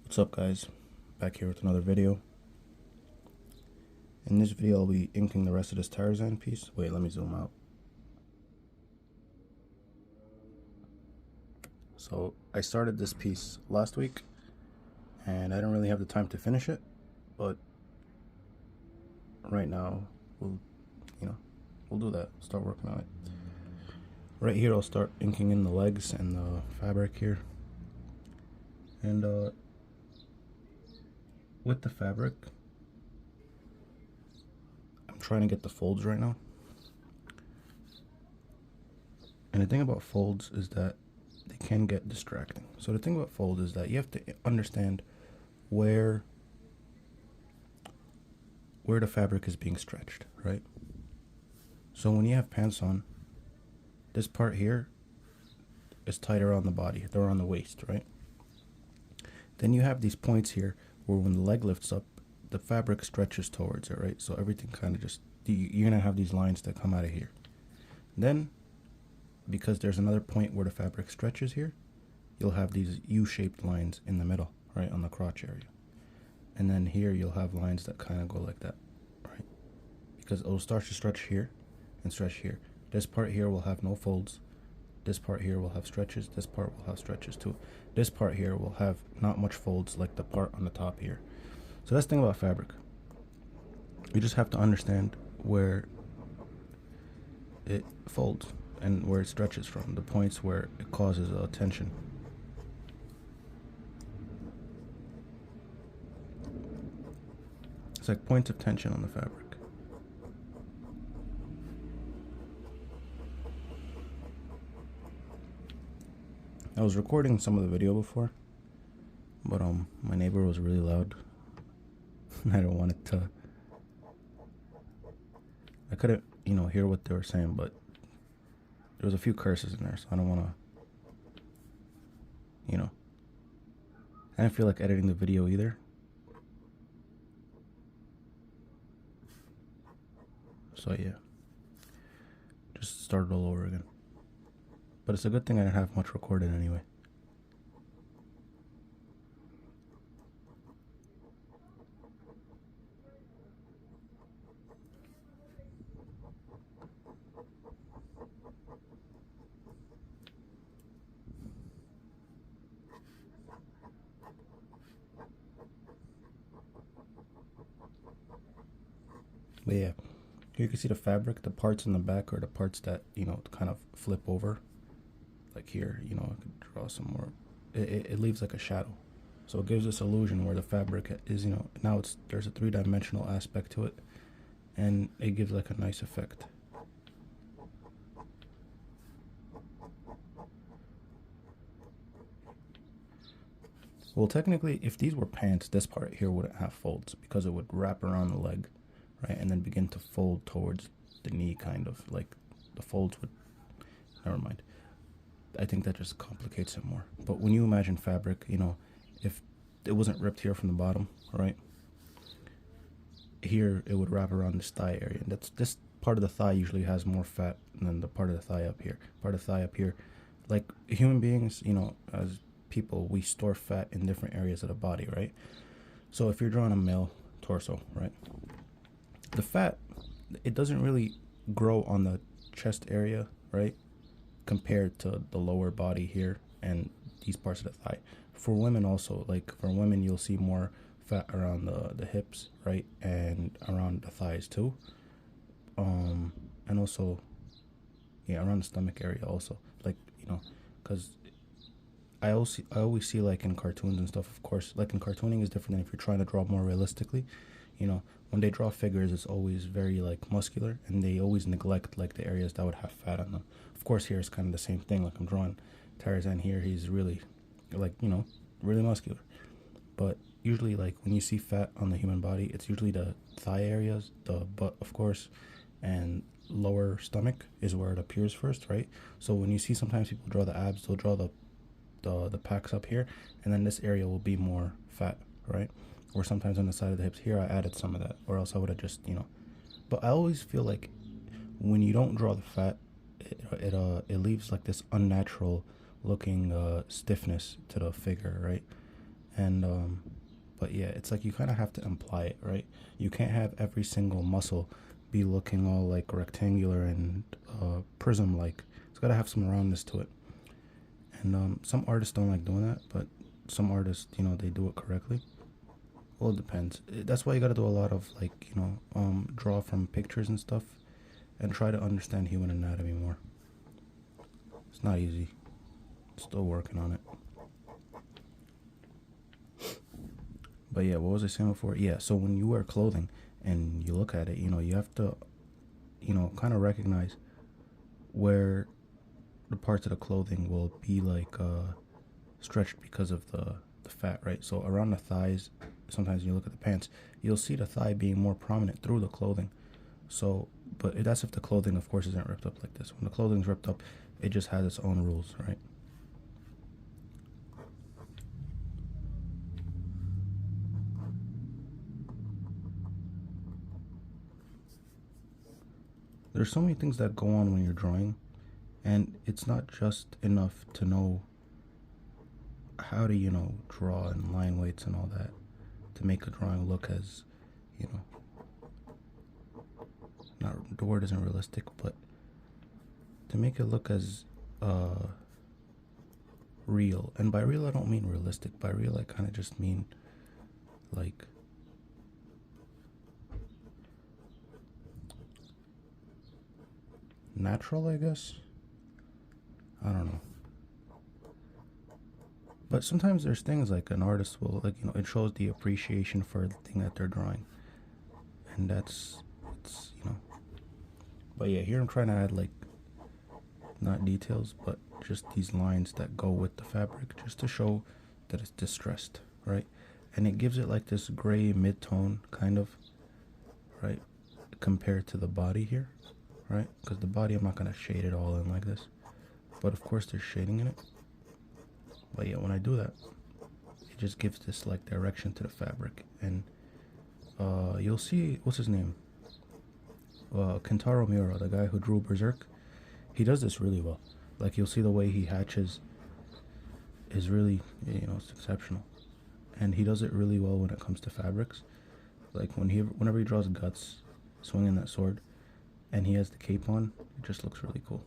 What's up, guys? Back here with another video. In this video I'll be inking the rest of this Tarazan piece. Wait, let me zoom out. So I started this piece last week and I didn't really have the time to finish it, but right now we'll do that. Start working on it. Right here I'll start inking in the legs and the fabric here. And with the fabric, I'm trying to get the folds right now. And the thing about folds is that they can get distracting. So the thing about folds is that you have to understand where the fabric is being stretched, right? So when you have pants on, this part here is tight around the body, they're around the waist, right? Then you have these points here where when the leg lifts up, the fabric stretches towards it, right? So everything kind of just, you're gonna have these lines that come out of here. Then, because there's another point where the fabric stretches here, you'll have these U-shaped lines in the middle, right, on the crotch area. And then here you'll have lines that kind of go like that, right? Because it'll start to stretch here and stretch here. This part here will have no folds. This part here will have stretches. This part will have stretches too. This part here will have not much folds like the part on the top here. So that's the thing about fabric. You just have to understand where it folds and where it stretches from, the points where it causes tension. It's like points of tension on the fabric. I was recording some of the video before, but my neighbor was really loud. I didn't want it to. I couldn't, hear what they were saying, but there was a few curses in there, so I don't want to, I didn't feel like editing the video either. So yeah, just started all over again. But it's a good thing I didn't have much recorded anyway. But yeah, here you can see the fabric. The parts in the back are the parts that, kind of flip over. Like here, I could draw some more. It leaves like a shadow. So it gives this illusion where the fabric is, now there's a three-dimensional aspect to it. And it gives like a nice effect. Well, technically, if these were pants, this part here wouldn't have folds because it would wrap around the leg, right? And then begin to fold towards the knee, kind of. Like the folds would, never mind. I think that just complicates it more. But when you imagine fabric, if it wasn't ripped here from the bottom, right? Here it would wrap around this thigh area. And this part of the thigh usually has more fat than the part of the thigh up here. Part of the thigh up here, like human beings, as people, we store fat in different areas of the body, right? So if you're drawing a male torso, right? The fat, it doesn't really grow on the chest area, right? Compared to the lower body here and these parts of the thigh. For women also, like for women you'll see more fat around the hips, right, and around the thighs too, and also around the stomach area also, like because I always see like in cartoons and stuff, of course, like in cartooning is different than if you're trying to draw more realistically. When they draw figures, it's always very like muscular, and they always neglect like the areas that would have fat on them. Of course, here it's kind of the same thing. Like I'm drawing Tarazan here, he's really like, really muscular. But usually like when you see fat on the human body, it's usually the thigh areas, the butt, of course, and lower stomach is where it appears first, right? So when you see sometimes people draw the abs, they'll draw the packs up here, and then this area will be more fat, right? Or sometimes on the side of the hips here I added some of that, or else I would have just, but I always feel like when you don't draw the fat, it leaves like this unnatural looking stiffness to the figure, right? And but yeah, it's like you kind of have to imply it, right? You can't have every single muscle be looking all like rectangular and prism like. It's got to have some roundness to it. And some artists don't like doing that, but some artists, they do it correctly. Well, it depends. That's why you got to do a lot of like, draw from pictures and stuff, and try to understand human anatomy more. It's not easy. Still working on it. But yeah, what was I saying before? Yeah, so when you wear clothing and you look at it, you have to, kind of recognize where the parts of the clothing will be like stretched because of the fat, right? So around the thighs, sometimes you look at the pants, you'll see the thigh being more prominent through the clothing. So, but that's if the clothing, of course, isn't ripped up like this. When the clothing's ripped up, it just has its own rules, right? There's so many things that go on when you're drawing, and it's not just enough to know how to, draw and line weights and all that to make a drawing look as, you know, not the word isn't realistic, but to make it look as real. And by real, I don't mean realistic. By real, I kind of just mean like natural, I guess. I don't know. But sometimes there's things like an artist will, like, it shows the appreciation for the thing that they're drawing. And it's. But yeah, here I'm trying to add, like, not details, but just these lines that go with the fabric, just to show that it's distressed, right? And it gives it, like, this gray mid-tone, kind of, right? Compared to the body here, right? Because the body, I'm not going to shade it all in like this. But, of course, there's shading in it. But yeah, when I do that, it just gives this like direction to the fabric. And you'll see, what's his name? Kentaro Miura, the guy who drew Berserk. He does this really well. Like, you'll see the way he hatches is really, it's exceptional. And he does it really well when it comes to fabrics. Like whenever he draws Guts swinging that sword, and he has the cape on, it just looks really cool.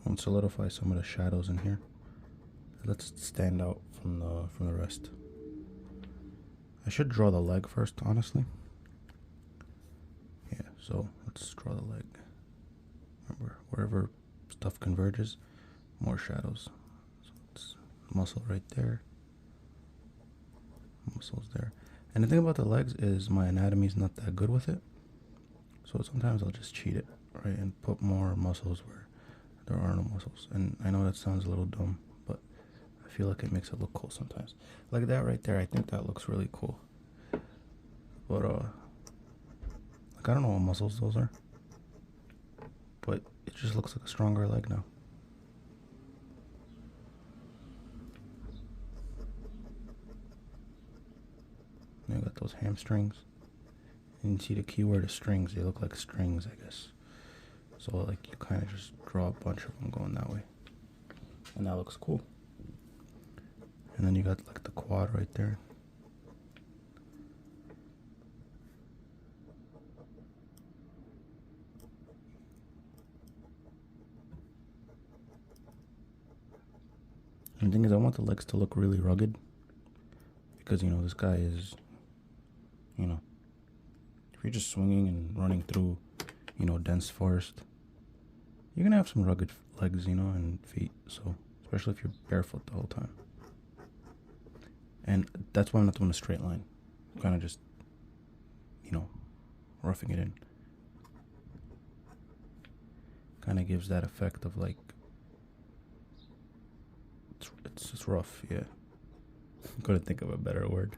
And solidify some of the shadows in here. Let's stand out from the rest. I should draw the leg first, honestly. Yeah, so let's draw the leg. Remember, wherever stuff converges, more shadows. So it's muscle right there. Muscles there. And the thing about the legs is my anatomy is not that good with it. So sometimes I'll just cheat it, right, and put more muscles where there are no muscles. And I know that sounds a little dumb, but I feel like it makes it look cool sometimes. Like that right there, I think that looks really cool. But like, I don't know what muscles those are, but it just looks like a stronger leg now. And you got those hamstrings. And you see the keyword is strings. They look like strings, I guess. So like you kind of just draw a bunch of them going that way. And that looks cool. And then you got like the quad right there. And the thing is, I want the legs to look really rugged. Because, this guy is, if you're just swinging and running through, dense forest, you're going to have some rugged legs, and feet. So, especially if you're barefoot the whole time. And that's why I'm not doing a straight line. I'm kind of just, roughing it in. Kind of gives that effect of like, it's rough, yeah. Couldn't think of a better word.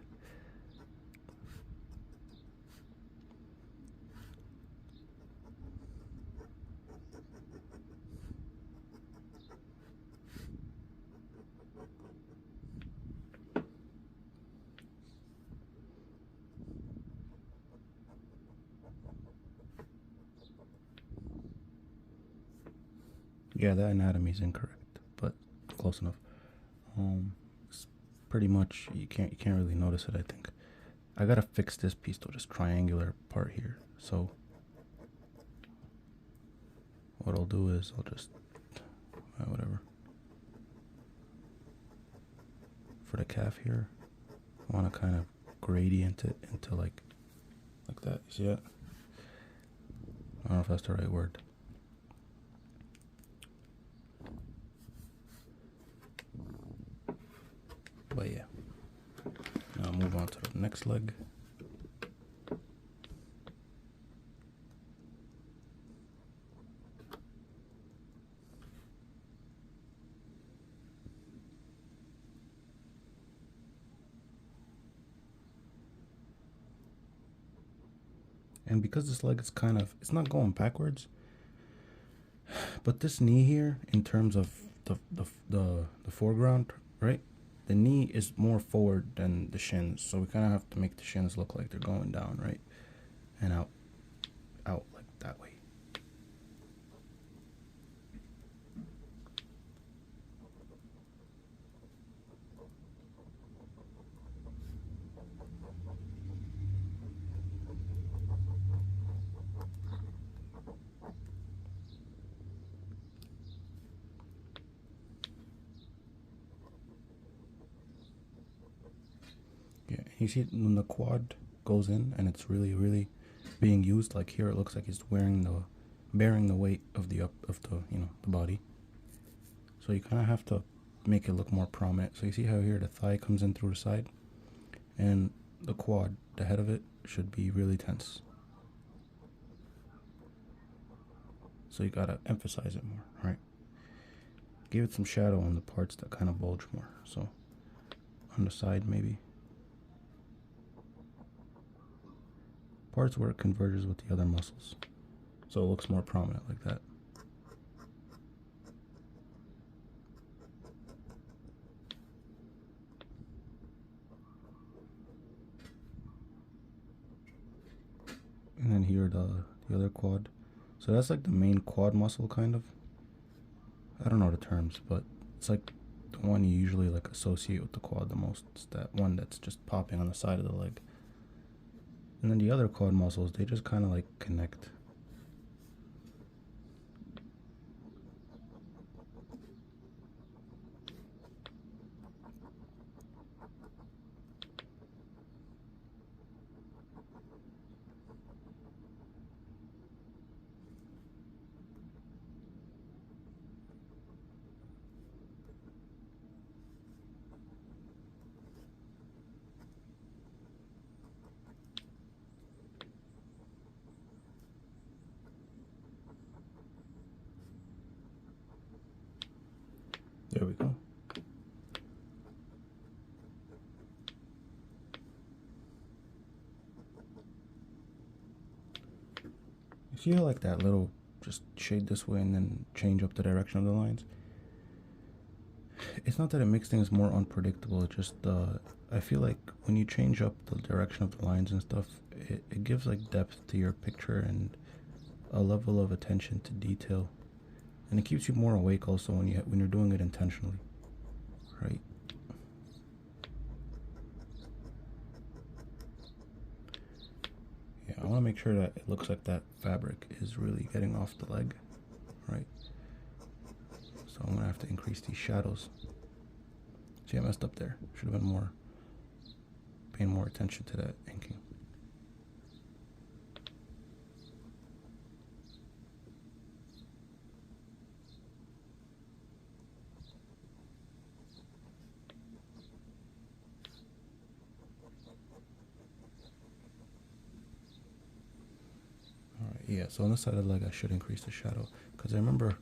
Yeah, that anatomy is incorrect, but close enough. It's pretty much you can't really notice it. I think I gotta fix this piece though, this triangular part here. So what I'll do is I'll just whatever. For the calf here, I want to kind of gradient it into like that. You see it? I don't know if that's the right word. But yeah. Now I'll move on to the next leg. And because this leg is kind of, it's not going backwards, but this knee here, in terms of the foreground, right? The knee is more forward than the shins, so we kind of have to make the shins look like they're going down, right? And out like that way. Yeah, you see when the quad goes in and it's really being used, like here it looks like it's bearing the weight of the the body. So you kind of have to make it look more prominent. So you see how here the thigh comes in through the side, and the quad, the head of it, should be really tense. So you gotta emphasize it more, right? Give it some shadow on the parts that kind of bulge more. So on the side maybe. Parts where it converges with the other muscles. So it looks more prominent like that. And then here the other quad. So that's like the main quad muscle kind of. I don't know the terms, but it's like the one you usually like associate with the quad the most. It's that one that's just popping on the side of the leg. And then the other quad muscles, they just kind of like connect. There we go. You see how like that little just shade this way and then change up the direction of the lines? It's not that it makes things more unpredictable, it's just I feel like when you change up the direction of the lines and stuff, it gives like depth to your picture and a level of attention to detail. And it keeps you more awake also when you're doing it intentionally, right? Yeah, I want to make sure that it looks like that fabric is really getting off the leg, right? So I'm gonna have to increase these shadows. See, I messed up there. Should have been paying more attention to that inking. Yeah, so on this side of the leg I should increase the shadow, because I remember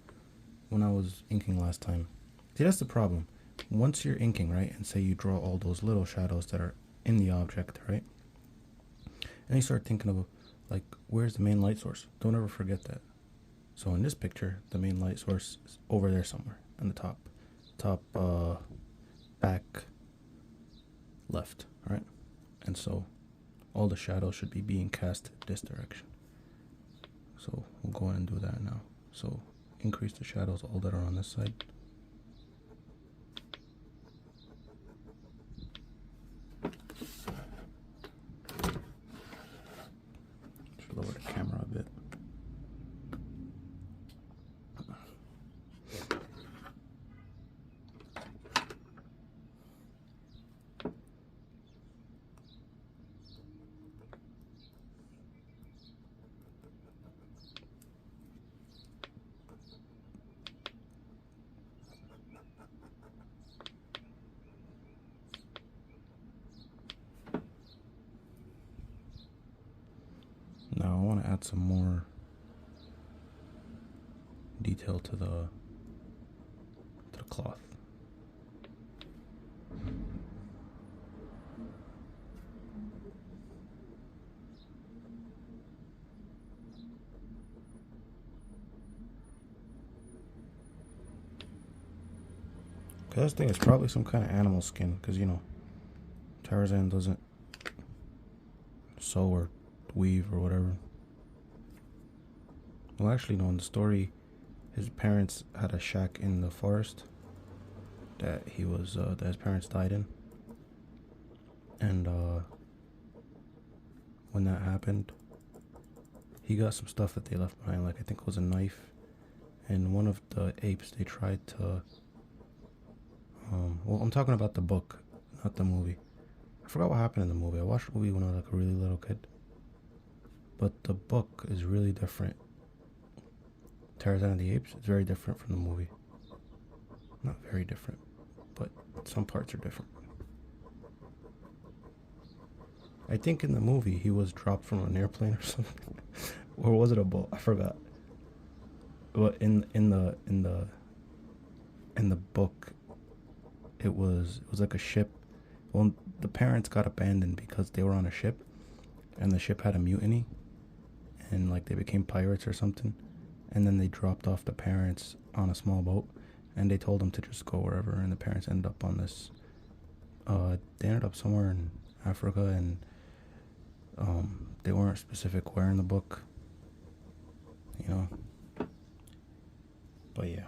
when I was inking last time. See, that's the problem. Once you're inking, right, and say you draw all those little shadows that are in the object, right, and you start thinking of like, where's the main light source? Don't ever forget that. So in this picture, the main light source is over there somewhere on the top back left, right? And so all the shadows should be being cast this direction. So we'll go ahead and do that now. So increase the shadows all that are on this side. Should lower the camera a bit. Now I want to add some more detail to the cloth. Okay, this thing is probably some kind of animal skin, because you know Tarzan doesn't sew or weave or whatever. Well, actually, no. In the story, his parents had a shack in the forest that that his parents died in, and when that happened, he got some stuff that they left behind. Like I think it was a knife, and one of the apes they tried to. Well, I'm talking about the book, not the movie. I forgot what happened in the movie. I watched the movie when I was like a really little kid. But the book is really different. Tarzan and the Apes is very different from the movie. Not very different, but some parts are different. I think in the movie he was dropped from an airplane or something. Or was it a boat? I forgot. But in the book it was like a ship. Well, the parents got abandoned because they were on a ship and the ship had a mutiny. And like they became pirates or something, and then they dropped off the parents on a small boat, and they told them to just go wherever, and the parents ended up on this. They ended up somewhere in Africa, and they weren't specific where in the book, you know. But yeah,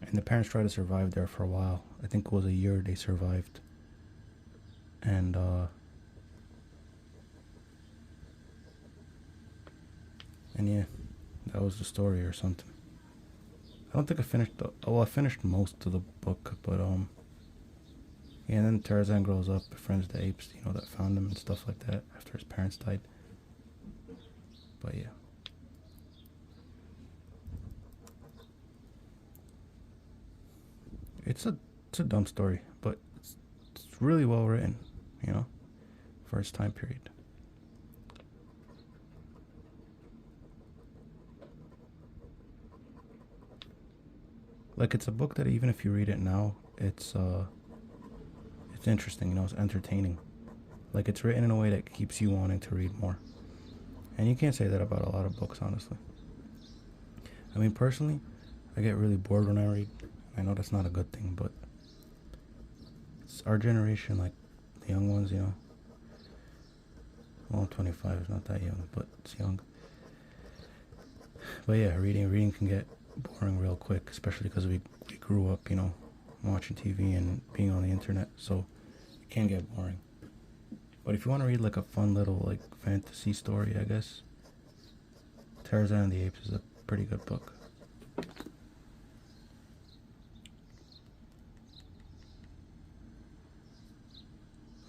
and the parents tried to survive there for a while. I think it was a year they survived, and yeah, that was the story or something. I don't think I finished I finished most of the book, but yeah, and then Tarzan grows up, befriends the apes, you know, that found him and stuff like that after his parents died. But yeah. It's a dumb story, but it's really well written, you know, for its time period. Like it's a book that even if you read it now, it's interesting, you know, it's entertaining. Like it's written in a way that keeps you wanting to read more. And you can't say that about a lot of books, honestly. I mean, personally, I get really bored when I read. I know that's not a good thing, but it's our generation, like the young ones, you know. Well, I'm 25, it's not that young, but it's young. But yeah, reading can get boring real quick, especially because we grew up, you know, watching TV and being on the internet, so it can get boring. But if you want to read like a fun little like fantasy story, I guess Tarzan and the Apes is a pretty good book.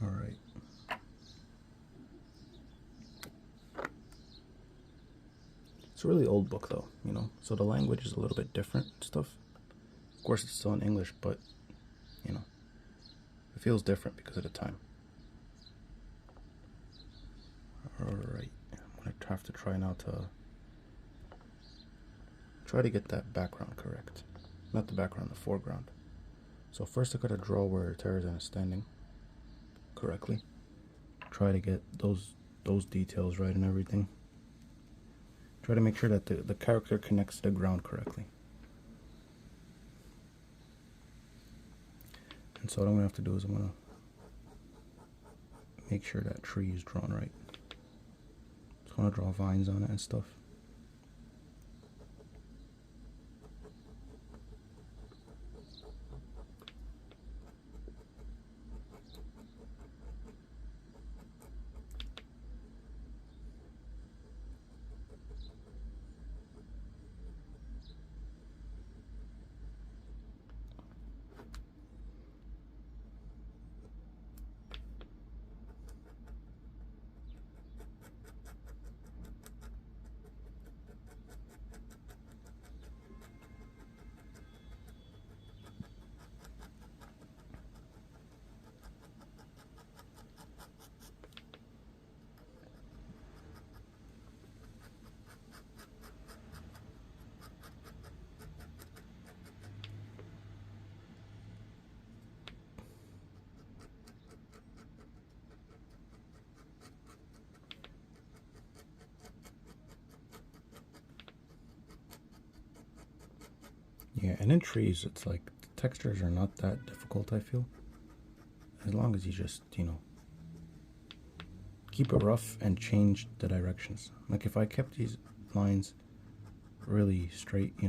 Alright. It's a really old book though, you know, so the language is a little bit different and stuff. Of course it's still in English, but, you know, it feels different because of the time. Alright, I'm going to have to try now to get that background correct. Not the background, the foreground. So first I got to draw where Tarzan is standing correctly. Try to get those details right and everything. Try to make sure that the character connects to the ground correctly. And so what I'm going to have to do is I'm going to make sure that tree is drawn right. So I'm going to draw vines on it and stuff. Yeah, and in trees, it's like the textures are not that difficult, I feel. As long as you just, keep it rough and change the directions. Like if I kept these lines really straight, I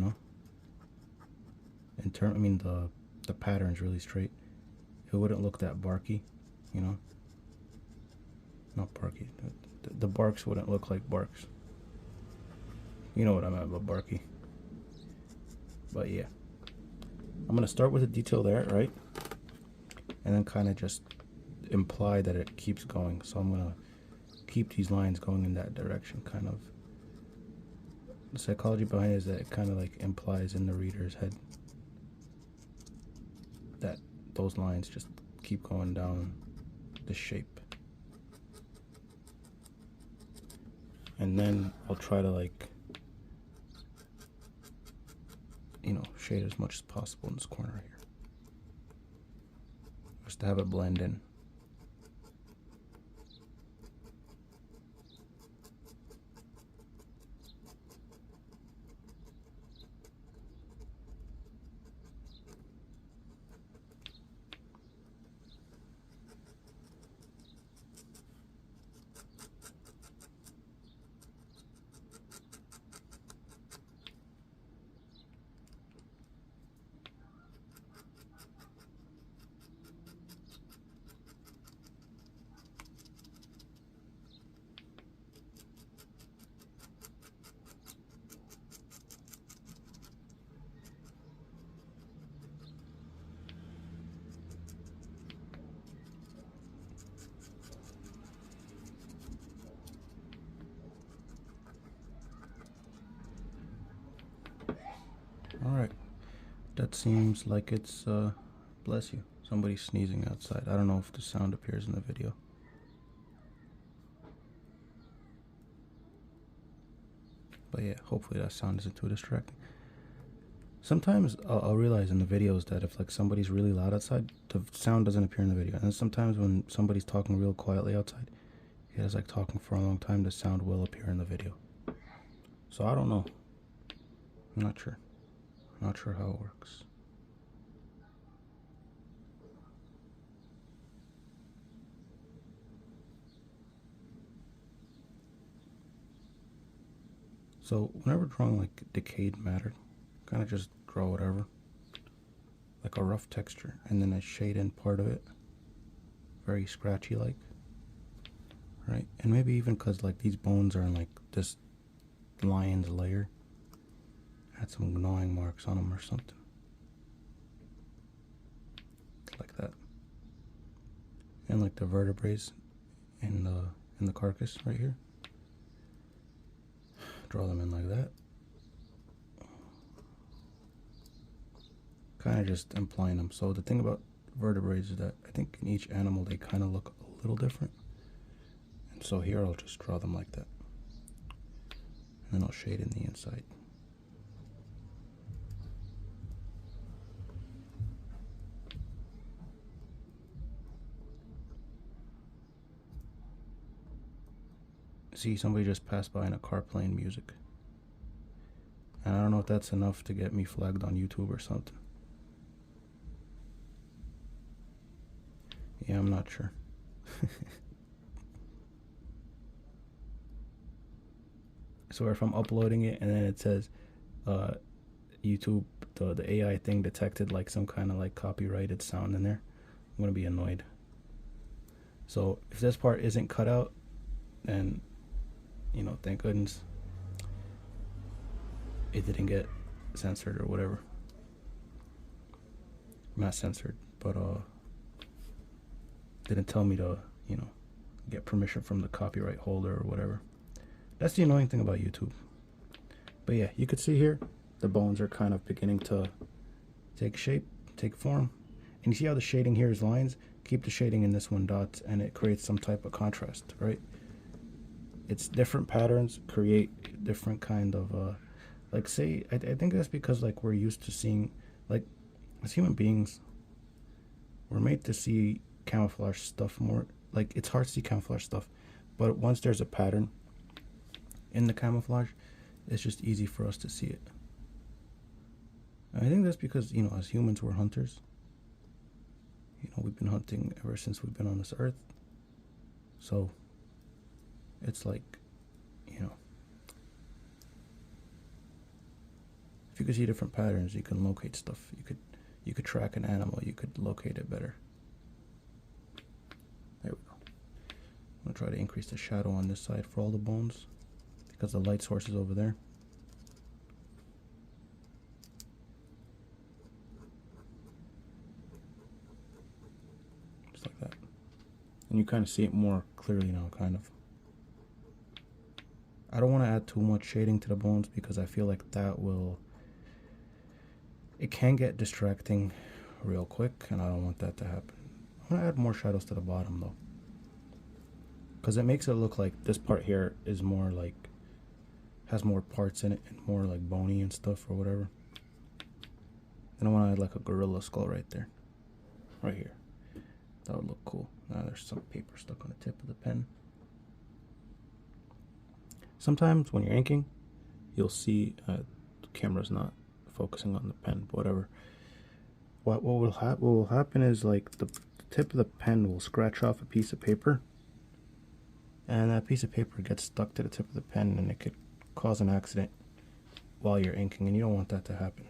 mean the pattern's really straight, it wouldn't look that barky, not barky. The barks wouldn't look like barks. You know what I meant about barky. But yeah, I'm gonna start with a detail there, right? And then kind of just imply that it keeps going. So I'm gonna keep these lines going in that direction, kind of. The psychology behind it is that it kind of like implies in the reader's head that those lines just keep going down the shape. And then I'll try to shade as much as possible in this corner right here, just to have it blend in. Alright, that seems like it's, bless you, somebody sneezing outside. I don't know if the sound appears in the video. But yeah, hopefully that sound isn't too distracting. Sometimes I'll realize in the videos that if somebody's really loud outside, the sound doesn't appear in the video. And sometimes when somebody's talking real quietly outside, it is talking for a long time, the sound will appear in the video. So I don't know. I'm not sure. Not sure how it works. So whenever drawing decayed matter, kind of just draw whatever, like a rough texture, and then I shade in part of it, very scratchy right? And maybe even because these bones are in this lion's layer, add some gnawing marks on them or something, like that. And the vertebrae in the carcass right here, draw them in like that. Kind of just implying them. So the thing about vertebrae is that I think in each animal they kind of look a little different. And so here I'll just draw them like that. And then I'll shade in the inside. See, somebody just passed by in a car playing music. And I don't know if that's enough to get me flagged on YouTube or something. Yeah, I'm not sure. So if I'm uploading it and then it says YouTube, the AI thing detected some kind of copyrighted sound in there, I'm gonna be annoyed. So if this part isn't cut out, then thank goodness it didn't get censored or whatever. Not censored, but didn't tell me to get permission from the copyright holder or whatever. That's the annoying thing about YouTube. But yeah, you could see here the bones are kind of beginning to take shape, take form. And you see how the shading here is lines? Keep the shading in this one dots and it creates some type of contrast, right? It's different patterns create different kind of I think that's because we're used to seeing, as human beings, we're made to see camouflage stuff more. It's hard to see camouflage stuff, but once there's a pattern in the camouflage, it's just easy for us to see it. I think that's because, you know, as humans, we're hunters. You know, we've been hunting ever since we've been on this earth. So it's like, you know, if you could see different patterns, you can locate stuff. You could track an animal, you could locate it better. There we go. I'm gonna try to increase the shadow on this side for all the bones because the light source is over there. Just like that. And you kind of see it more clearly now, kind of. I don't want to add too much shading to the bones because I feel like it can get distracting real quick, and I don't want that to happen. I'm going to add more shadows to the bottom though, because it makes it look like this part here is more like, has more parts in it and more like bony and stuff or whatever. And I want to add like a gorilla skull right there, right here. That would look cool. Now there's some paper stuck on the tip of the pen. Sometimes when you're inking, you'll see the camera's not focusing on the pen, but whatever. What will happen is like the tip of the pen will scratch off a piece of paper, and that piece of paper gets stuck to the tip of the pen, and it could cause an accident while you're inking, and you don't want that to happen.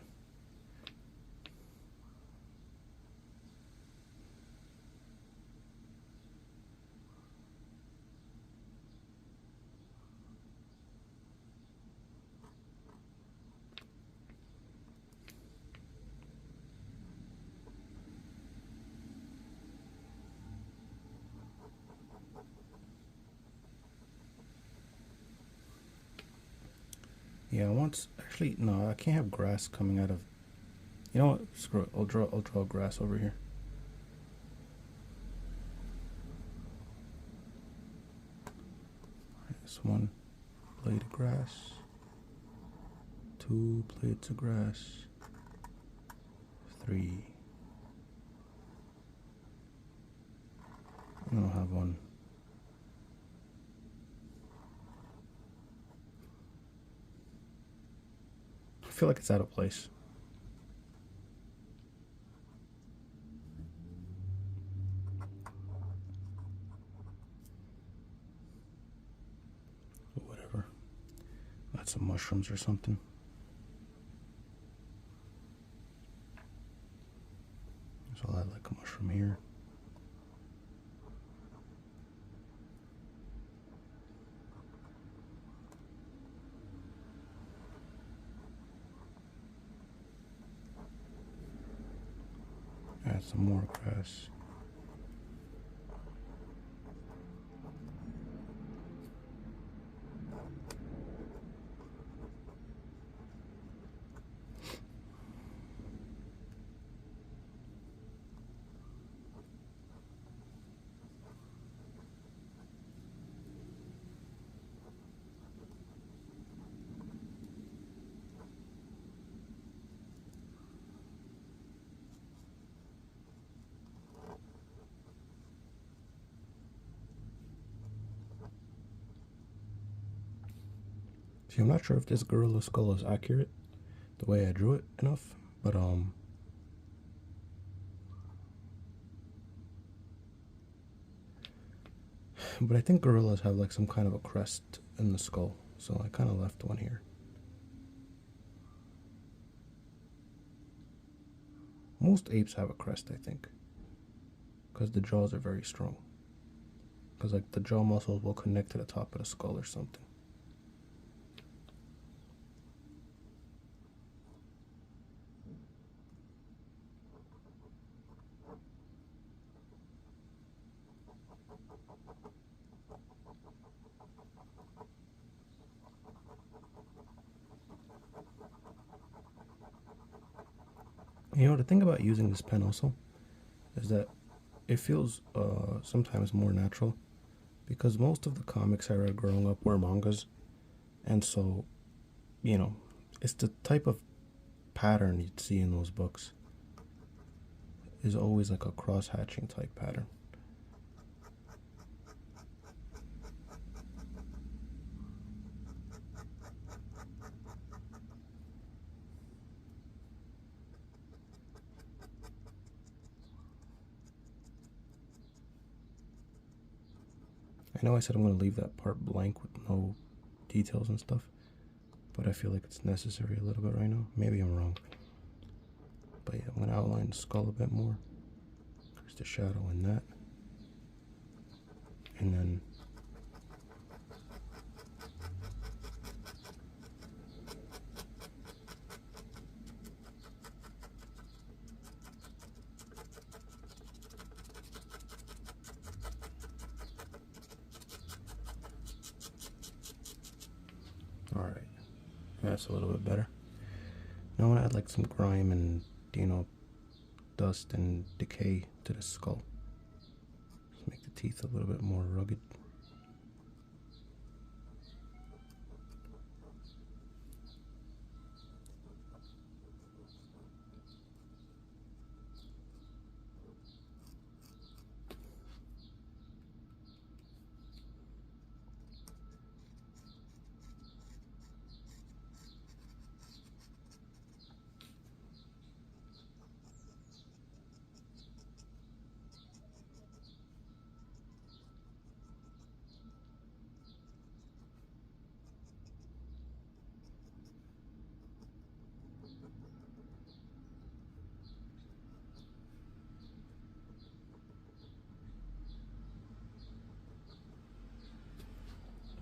Yeah, actually no, I can't have grass coming out of. You know what? Screw it. I'll draw grass over here. Alright, this one blade of grass, 2 blades of grass, 3. And I'll have one. I feel like it's out of place. Whatever. Add some mushrooms or something. So I'll add like a mushroom here. Add some more grass. See, I'm not sure if this gorilla skull is accurate the way I drew it enough, but I think gorillas have like some kind of a crest in the skull, so I kind of left one here. Most apes have a crest, I think, because the jaws are very strong. Because like the jaw muscles will connect to the top of the skull or something. You know, the thing about using this pen also is that it feels sometimes more natural, because most of the comics I read growing up were mangas, and so, you know, it's the type of pattern you'd see in those books is always like a cross-hatching type pattern. I know I said I'm going to leave that part blank with no details and stuff, but I feel like it's necessary a little bit right now. Maybe I'm wrong. But yeah, I'm going to outline the skull a bit more. There's the shadow in that. And then alright, that's a little bit better. Now I'm going to add like some grime and, you know, dust and decay to the skull. Just make the teeth a little bit more rugged.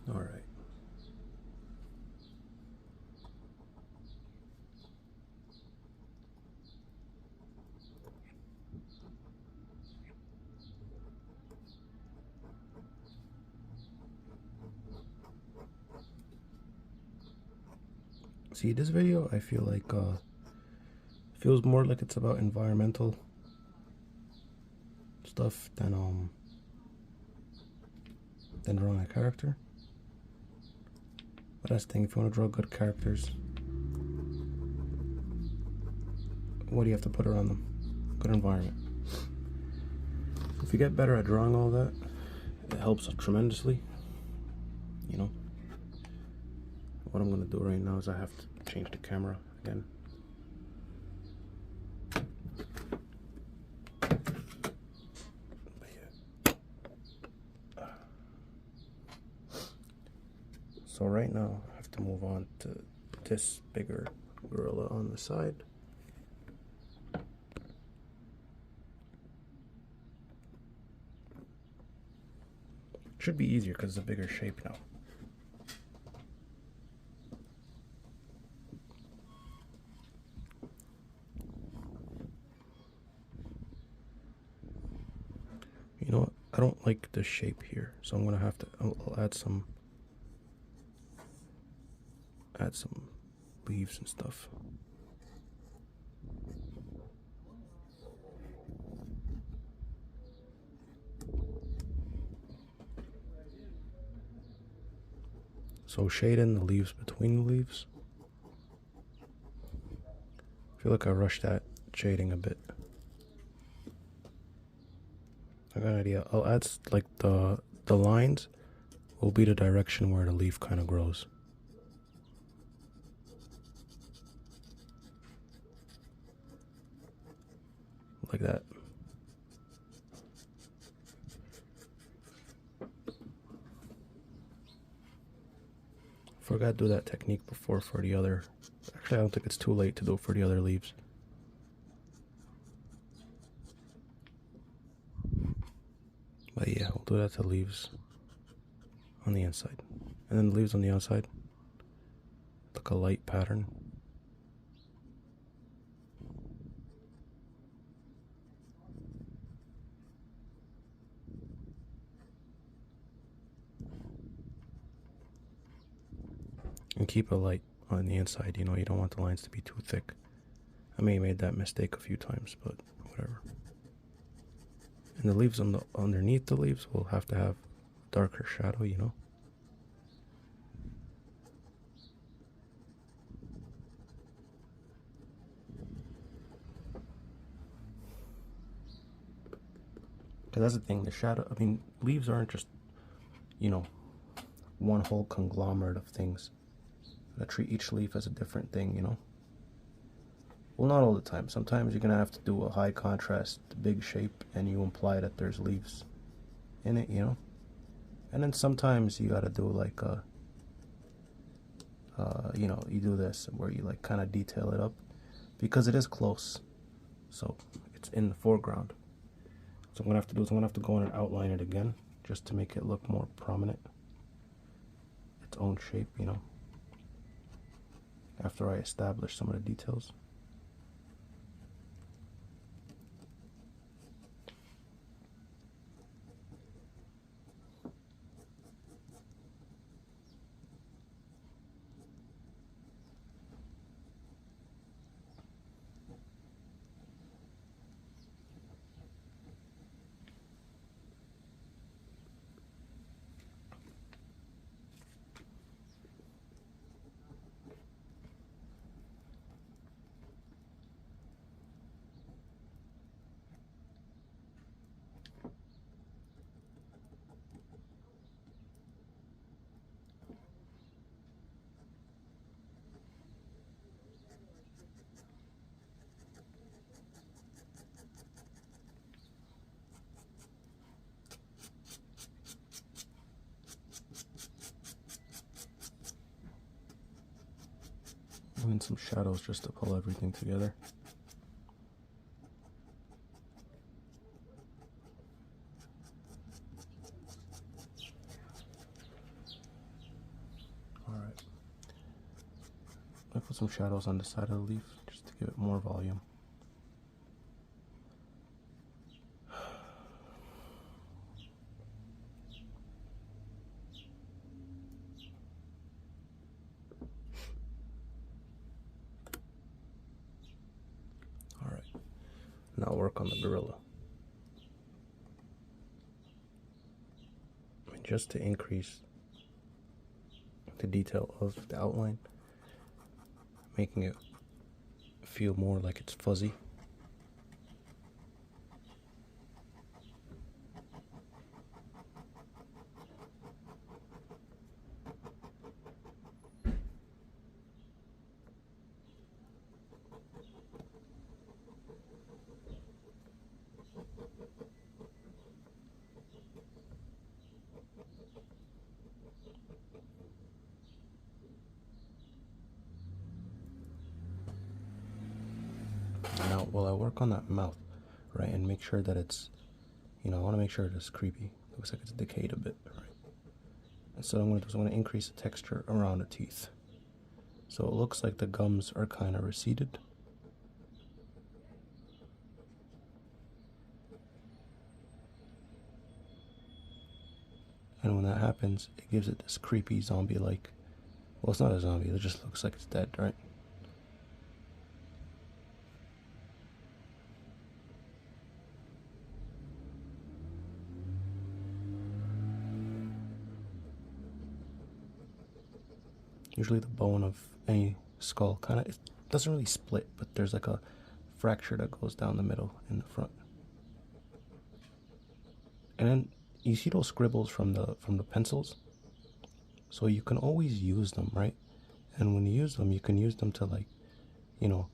All right. See, this video, I feel like feels more like it's about environmental stuff than drawing a character. But that's the thing, if you want to draw good characters, what do you have to put around them? Good environment. If you get better at drawing all that, it helps tremendously. You know, what I'm gonna do right now is I have to change the camera again. But yeah. So right now I have to move on to this bigger gorilla on the side. Should be easier because it's a bigger shape now. You know what? I don't like the shape here, so I'm gonna have to. I'll add some leaves and stuff. So shade in the leaves between the leaves. I feel like I rushed that shading a bit. I got an idea. I'll add like the lines will be the direction where the leaf kind of grows. Like that. Forgot to do that technique before for the other. Actually, I don't think it's too late to do it for the other leaves. But yeah, we'll do that to leaves on the inside. And then the leaves on the outside, like a light pattern. And keep it light on the inside, you know, you don't want the lines to be too thick. I may have made that mistake a few times, but whatever. And the leaves on the underneath the leaves will have to have darker shadow, you know. Because that's the thing, the shadow, I mean, leaves aren't just, you know, one whole conglomerate of things. I treat each leaf as a different thing, you know. Well, not all the time. Sometimes you're gonna have to do a high contrast, big shape, and you imply that there's leaves in it, you know. And then sometimes you gotta do like a, you know, you do this where you like kind of detail it up because it is close, so it's in the foreground. So I'm gonna have to do is I'm gonna have to go in and outline it again just to make it look more prominent, its own shape, you know, after I establish some of the details. And some shadows just to pull everything together. Alright. I put some shadows on the side of the leaf just to give it more volume. Alright. Now work on the gorilla. Just to increase the detail of the outline, making it feel more like it's fuzzy. Now, while I work on that mouth, right, and make sure that it's, you know, I want to make sure it's creepy. Looks like it's decayed a bit, right? And so I'm going to increase the texture around the teeth. So it looks like the gums are kind of receded. And when that happens, it gives it this creepy zombie-like, well, it's not a zombie, it just looks like it's dead, right? Usually the bone of any skull kind of, it doesn't really split, but there's like a fracture that goes down the middle in the front. And then you see those scribbles from the pencils, so you can always use them, right? And when you use them, you can use them to, like, you know,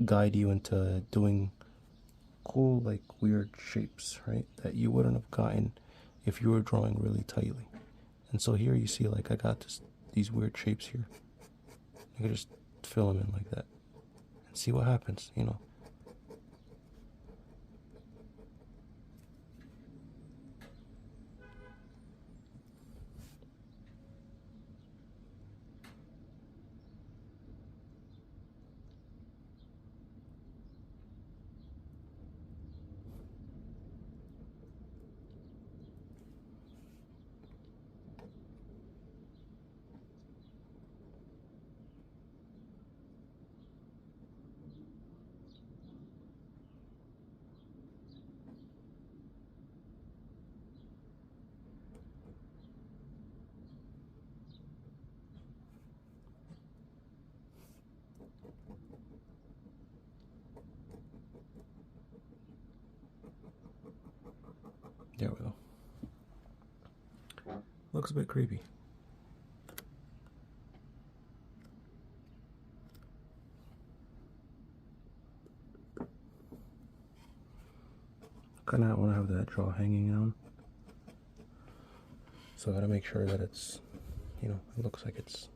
guide you into doing cool, like, weird shapes, right, that you wouldn't have gotten if you were drawing really tightly. And so here you see, like, I got these weird shapes here. You can just fill them in like that and see what happens, you know. There we go. Looks a bit creepy. Kind of want to have that jaw hanging down. So I gotta make sure that it's, you know, it looks like it's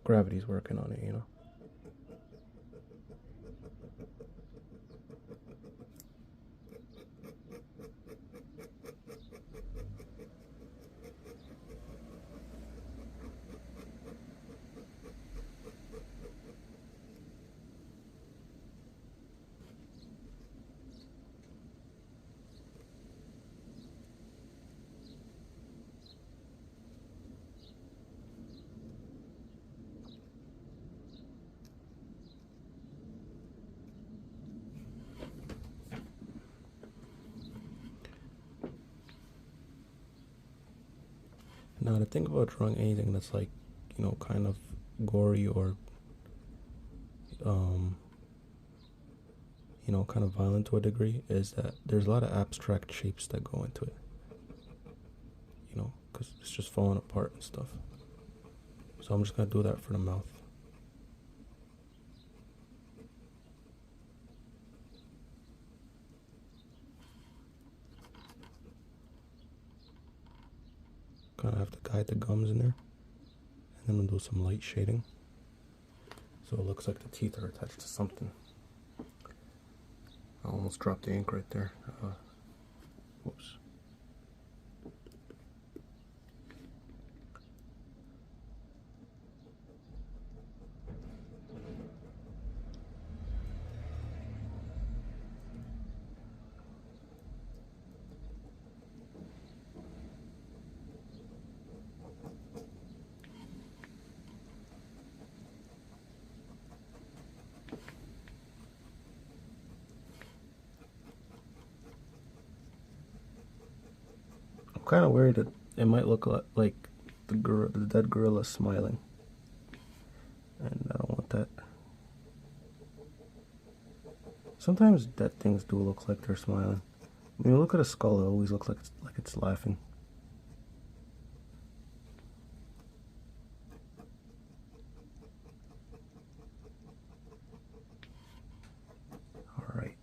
gravity's working on it, you know. Now, to think about drawing anything that's like, you know, kind of gory or, you know, kind of violent to a degree, is that there's a lot of abstract shapes that go into it, you know, because it's just falling apart and stuff. So I'm just going to do that for the mouth. Kind of have to guide the gums in there, and then we'll do some light shading so it looks like the teeth are attached to something. I almost dropped the ink right there. Whoops. Kind of worried that it might look like the dead gorilla smiling, and I don't want that. Sometimes dead things do look like they're smiling. When you look at a skull, it always looks like it's laughing. All right,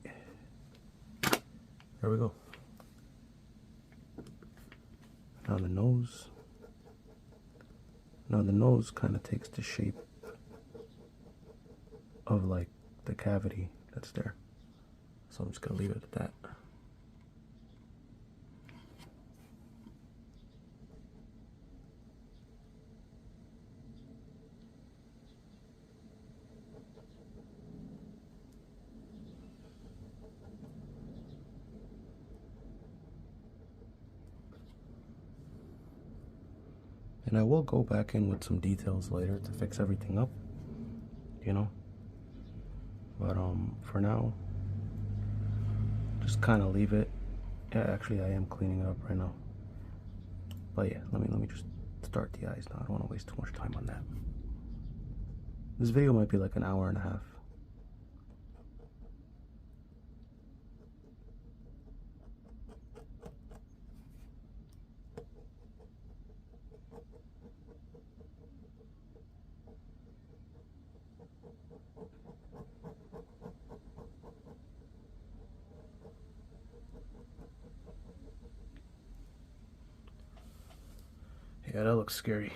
there we go. Now the nose. Now the nose kind of takes the shape of like the cavity that's there. So I'm just gonna leave it at that. And I will go back in with some details later to fix everything up, you know. But for now, just kind of leave it. Yeah, actually I am cleaning it up right now. But yeah, let me just start the eyes now. I don't want to waste too much time on that. This video might be like an hour and a half. Yeah, that looks scary.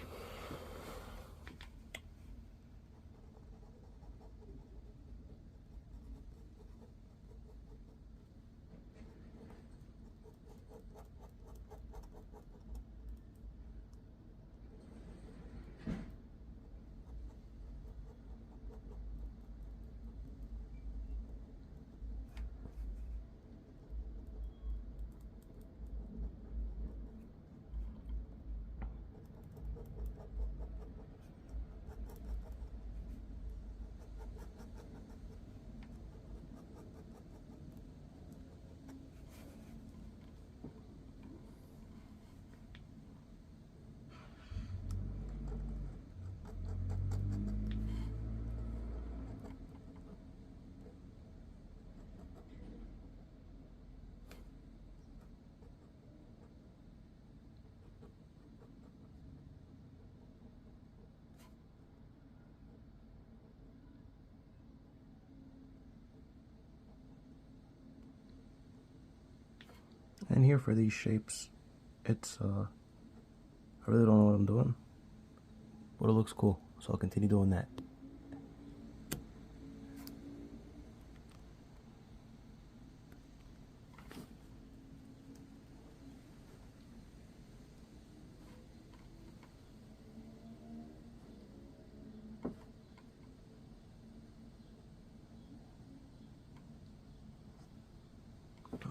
And here for these shapes, it's I really don't know what I'm doing, but it looks cool, so I'll continue doing that.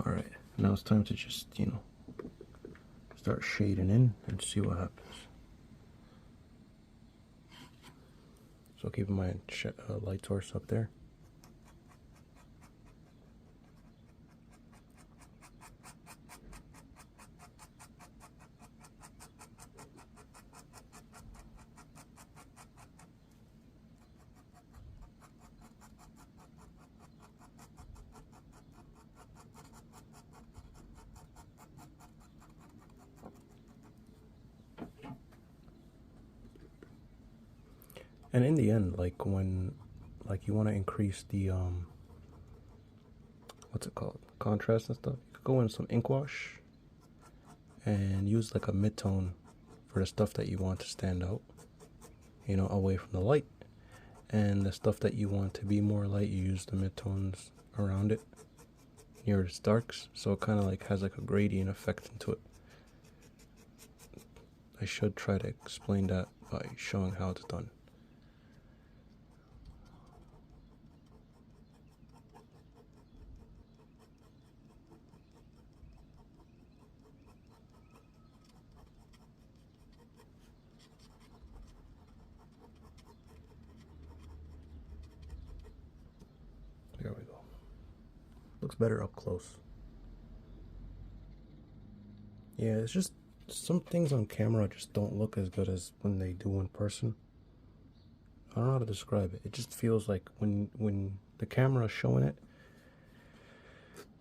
Alright, now it's time to just, start shading in and see what happens. So keeping my light source up there. And in the end, like when you want to increase the what's it called, contrast and stuff, you could go in some ink wash and use like a mid-tone for the stuff that you want to stand out, away from the light. And the stuff that you want to be more light, you use the mid-tones around it near its darks, so it kind of like has like a gradient effect into it. I should try to explain that by showing how it's done. There we go. Looks better up close. Yeah, it's just some things on camera just don't look as good as when they do in person. I don't know how to describe it. It just feels like when the camera is showing it,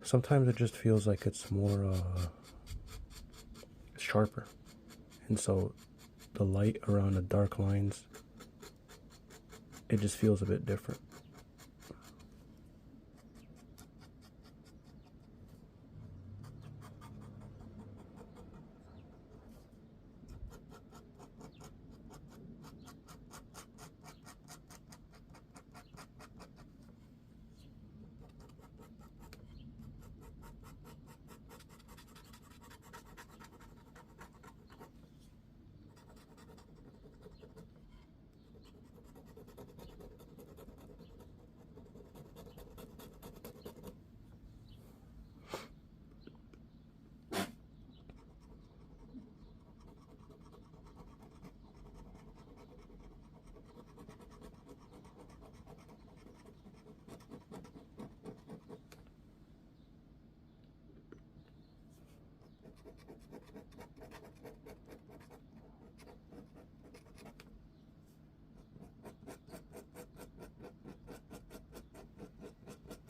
sometimes it just feels like it's more sharper. And so the light around the dark lines, it just feels a bit different.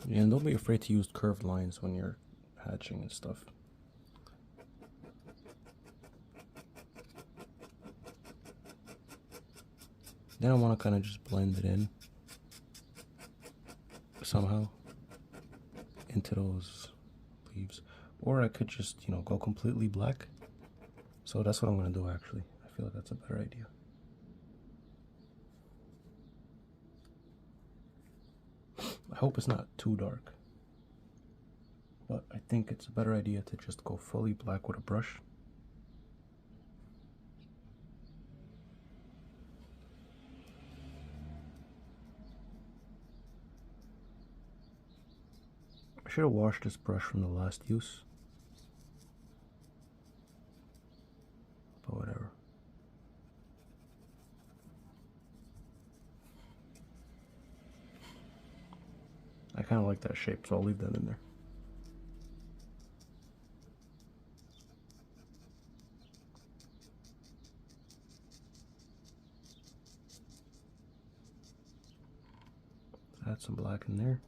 Yeah, and don't be afraid to use curved lines when you're hatching and stuff. Then I want to kind of just blend it in somehow into those leaves. Or I could just, go completely black. So that's what I'm going to do actually. I feel like that's a better idea. I hope it's not too dark, but I think it's a better idea to just go fully black with a brush. I should have washed this brush from the last use, but whatever. I kind of like that shape, so I'll leave that in there. Add some black in there.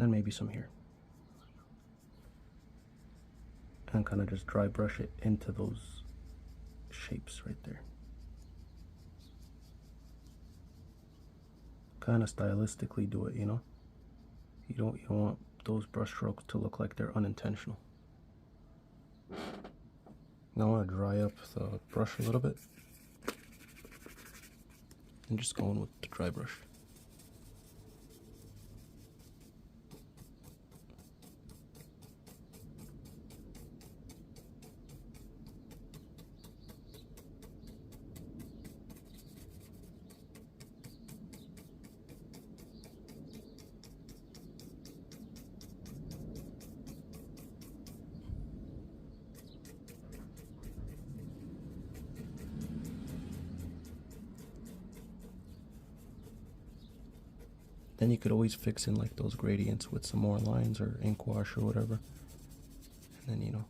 then maybe some here. And kind of just dry brush it into those shapes right there. Kind of stylistically do it, you know? You don't want those brush strokes to look like they're unintentional. Now I want to dry up the brush a little bit. And just go in with the dry brush. Then you could always fix in like those gradients with some more lines or ink wash or whatever. And then, you know.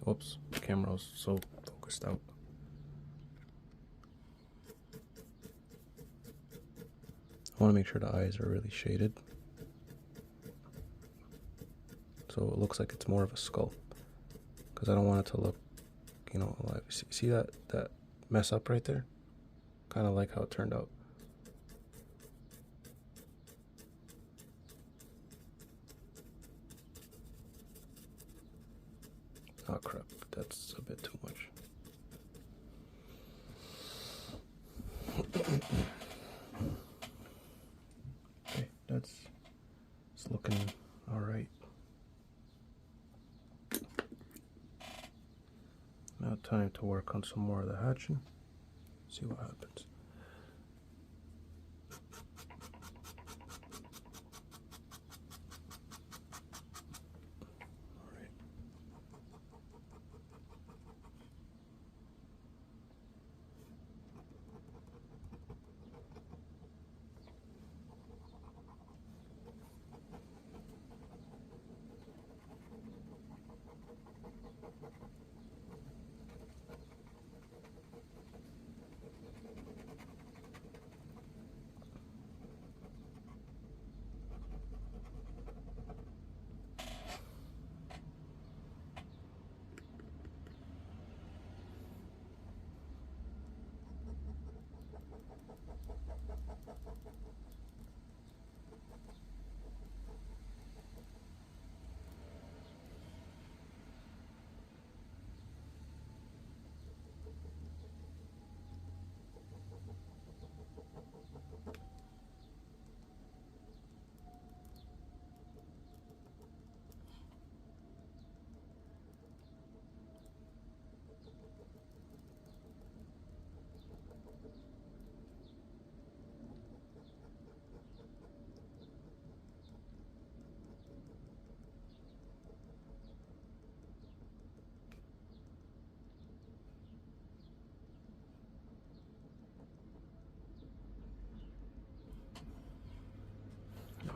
Oops, the camera was so focused out. I want to make sure the eyes are really shaded, so it looks like it's more of a skull, because I don't want it to look, you know, alive. See that mess up right there? Kind of like how it turned out. Oh crap, that's a bit too much. Okay, it's looking all right. Now time to work on some more of the hatching. See what happens.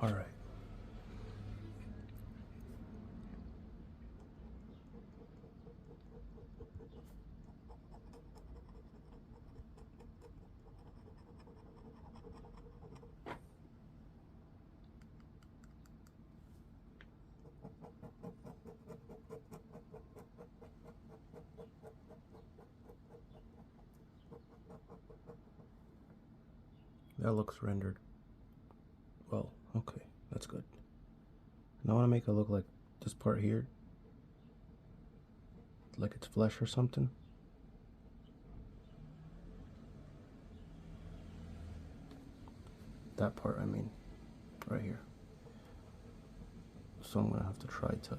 All right. That looks rendered well. Okay, that's good. Now I want to make it look like this part here, like it's flesh or something. That part, I mean, right here. So I'm gonna have to try to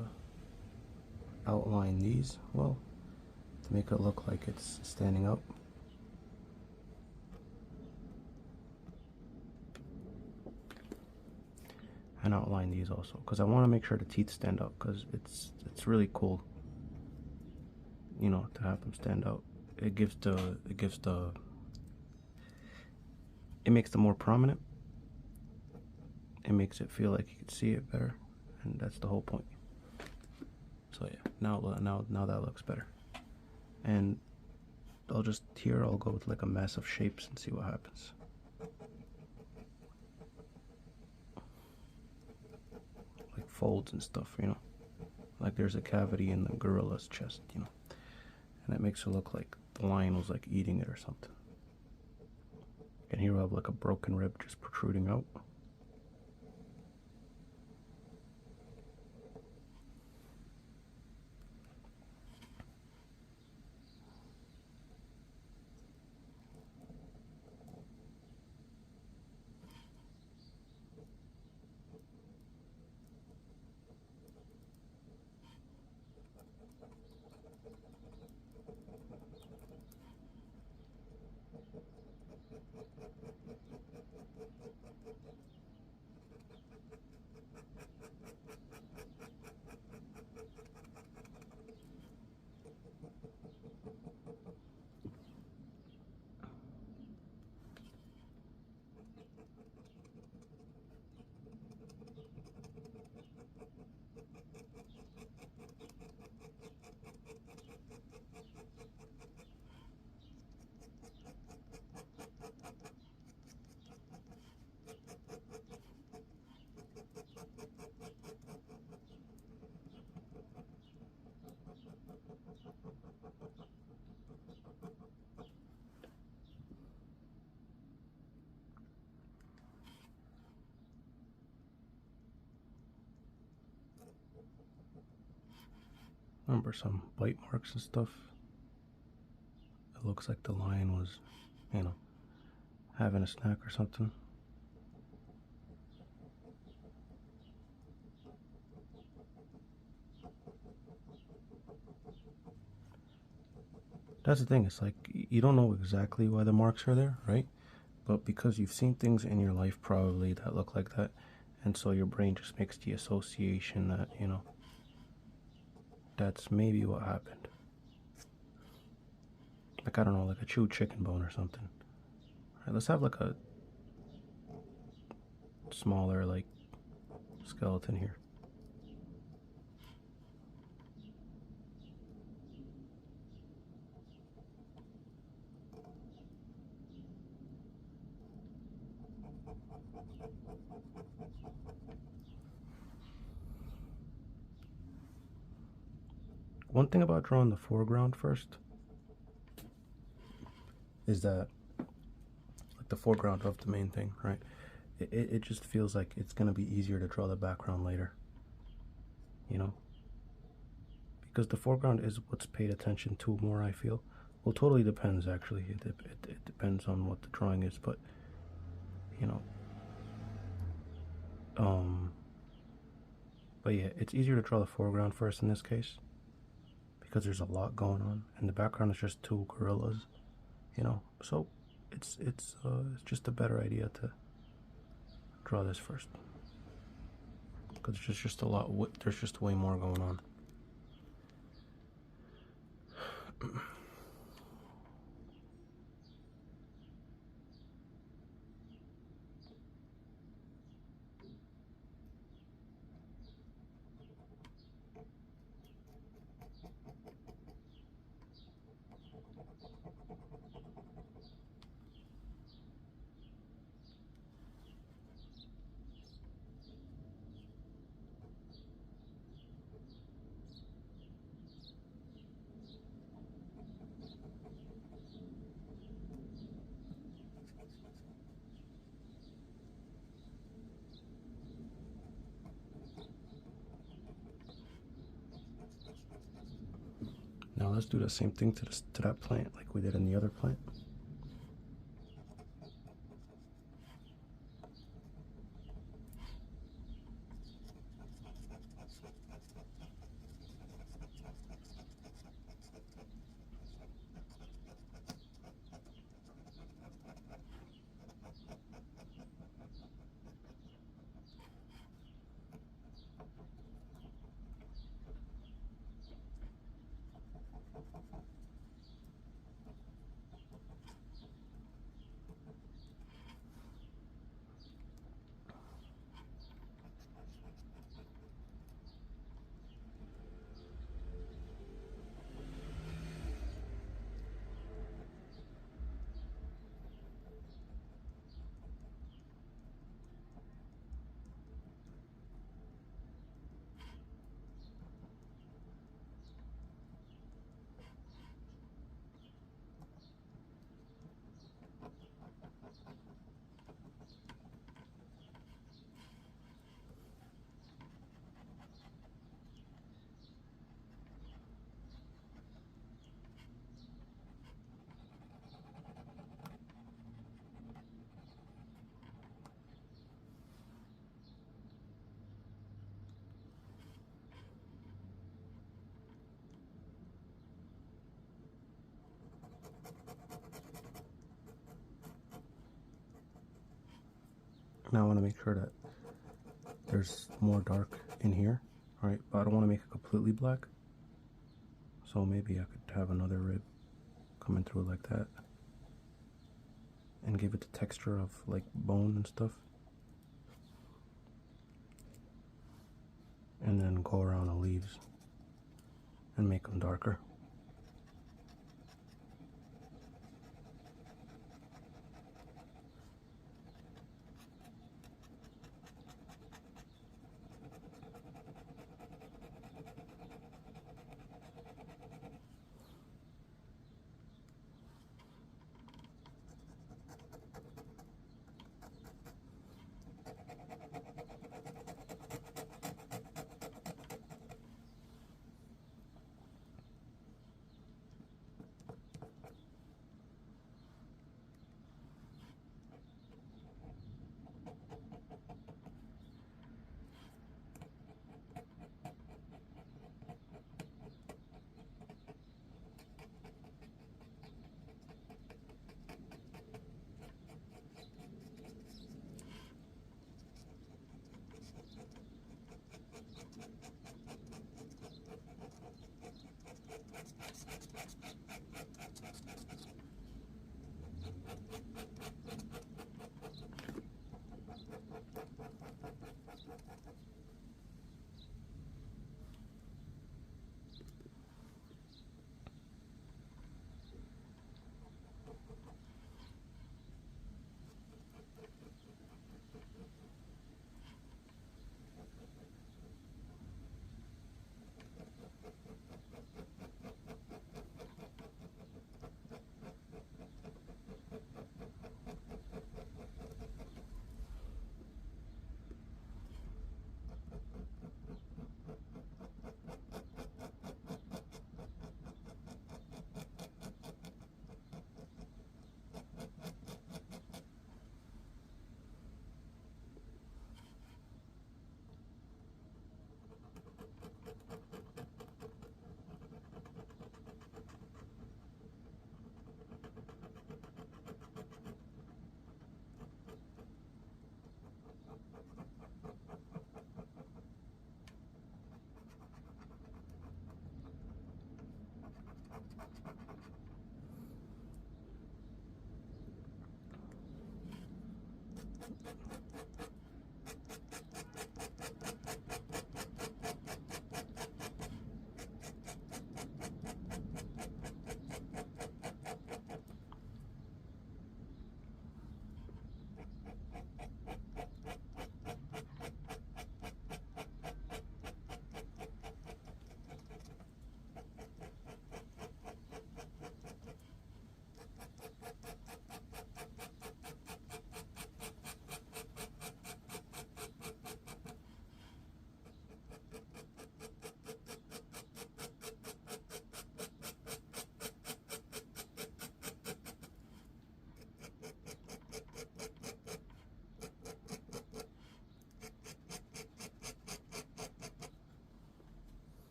outline these well to make it look like it's standing up. And outline these also, because I want to make sure the teeth stand up, because it's really cool, you know, to have them stand out. It makes them more prominent. It makes it feel like you can see it better, and that's the whole point. So yeah, now that looks better. And I'll go with like a mass of shapes and see what happens. Like folds and stuff, you know. Like there's a cavity in the gorilla's chest, you know. And it makes it look like the lion was like eating it or something. And here we have like a broken rib just protruding out. Remember some bite marks and stuff. It looks like the lion was, you know, having a snack or something. That's the thing, it's like you don't know exactly why the marks are there, right? But because you've seen things in your life probably that look like that, and so your brain just makes the association that, you know, that's maybe what happened. Like, I don't know, like a chewed chicken bone or something. All right, let's have like a smaller, like, skeleton here. One thing about drawing the foreground first is that, like, the foreground of the main thing, right? It just feels like it's gonna be easier to draw the background later, you know? Because the foreground is what's paid attention to more, I feel. Well, totally depends, actually. It depends on what the drawing is, but, you know. But yeah, it's easier to draw the foreground first in this case, because there's a lot going on, and the background is just two gorillas, you know. So it's just a better idea to draw this first, because there's just a lot. There's just way more going on. Now let's do the same thing to that plant like we did in the other plant. Now I want to make sure that there's more dark in here, alright, but I don't want to make it completely black. So maybe I could have another rib coming through like that and give it the texture of like bone and stuff. And then go around the leaves and make them darker.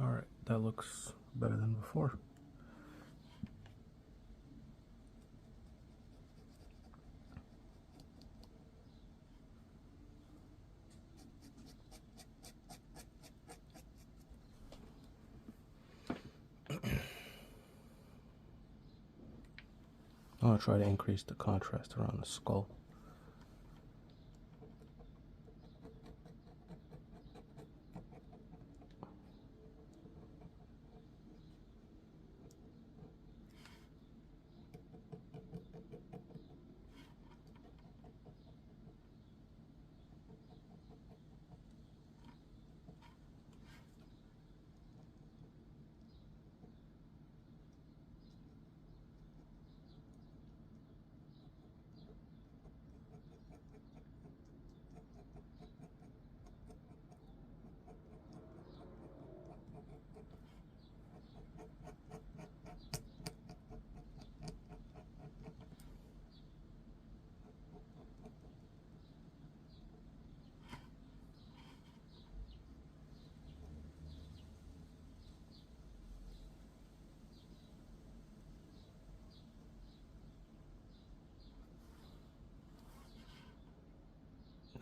Alright, that looks better than before. I want to try to increase the contrast around the skull.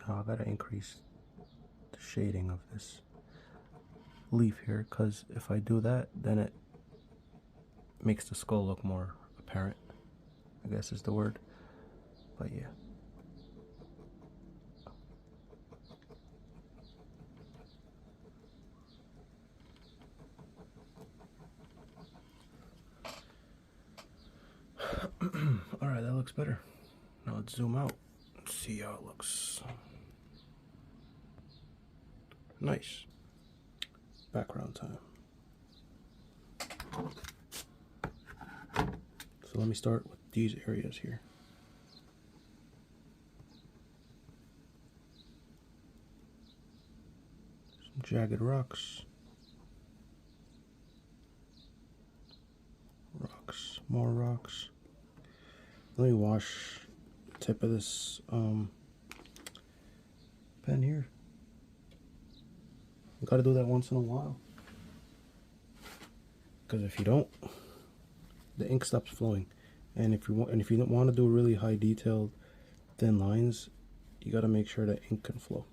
Now I gotta increase the shading of this leaf here, because if I do that, then it makes the skull look more apparent, I guess is the word. But yeah. Alright, that looks better. Now let's zoom out and see how it looks. Nice. Background time. So let me start with these areas here. Some jagged rocks. Rocks. More rocks. Let me wash the tip of this pen here. You gotta do that once in a while, because if you don't, the ink stops flowing. And if you don't want to do really high detailed thin lines, you gotta make sure that ink can flow.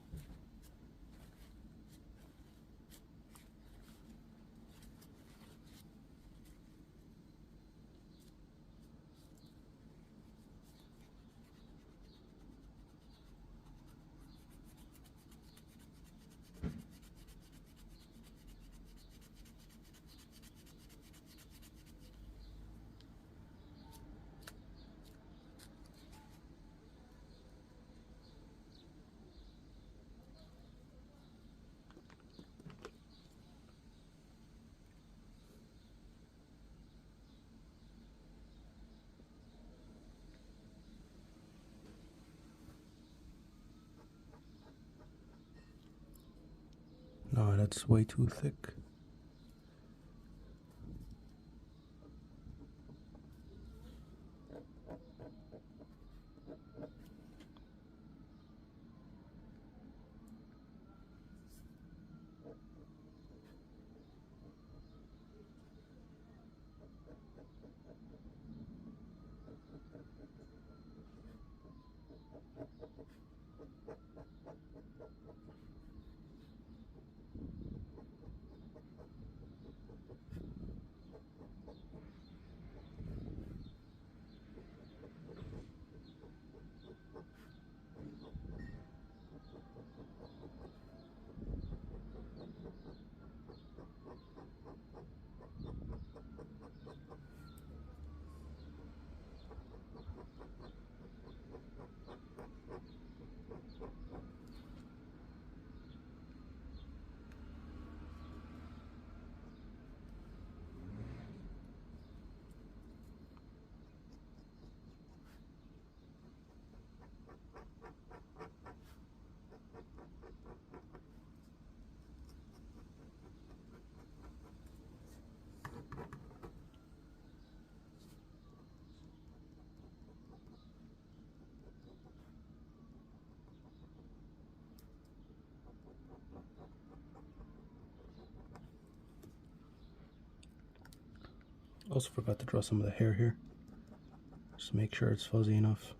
No, that's way too thick. Also forgot to draw some of the hair here. Just make sure it's fuzzy enough.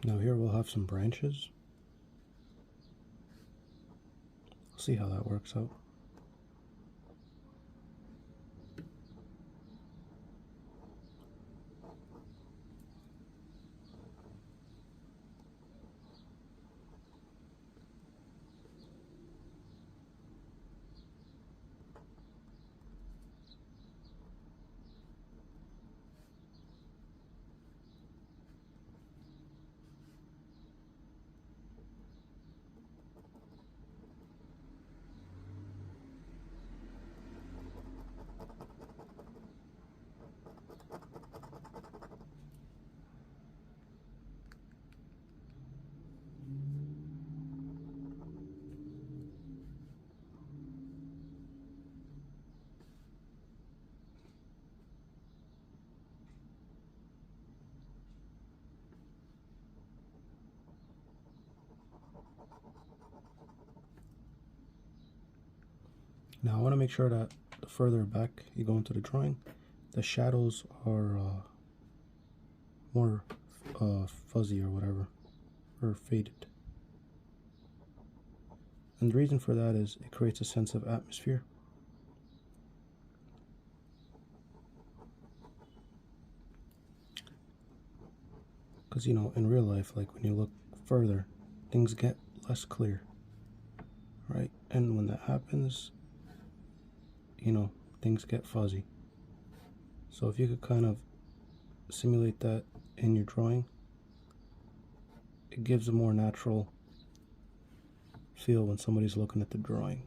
Now here we'll have some branches. See how that works out. Now I want to make sure that the further back you go into the drawing, the shadows are more fuzzy or whatever, or faded. And the reason for that is it creates a sense of atmosphere. Because, you know, in real life, like when you look further, things get less clear, right? And when that happens, you know, things get fuzzy. So if you could kind of simulate that in your drawing, it gives a more natural feel when somebody's looking at the drawing.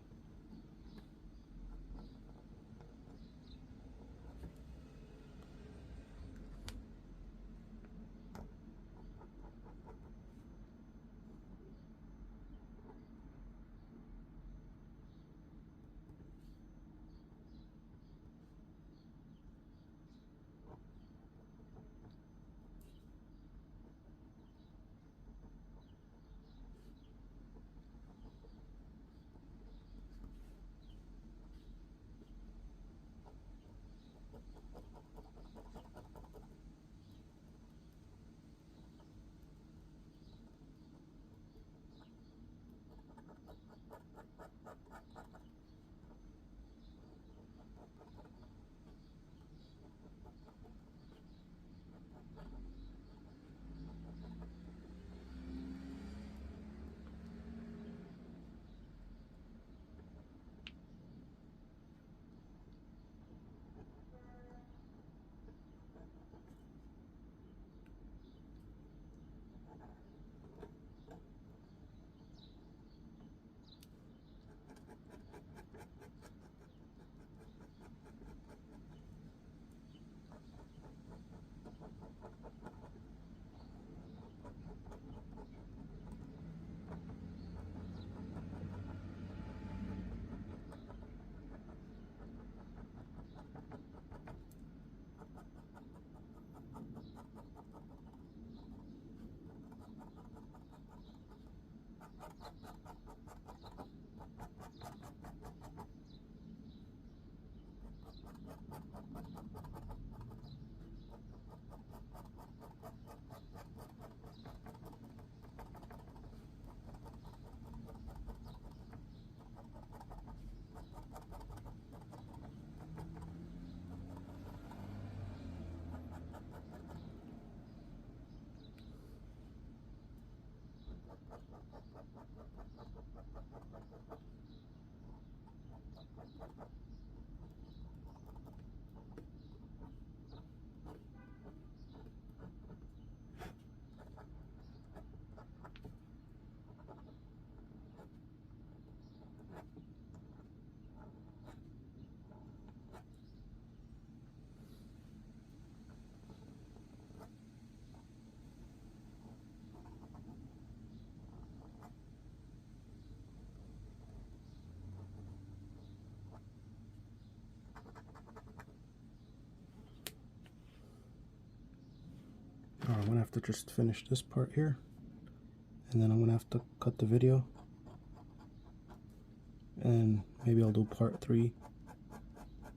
I'm gonna have to just finish this part here, and then I'm gonna have to cut the video, and maybe I'll do part 3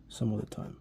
some other time.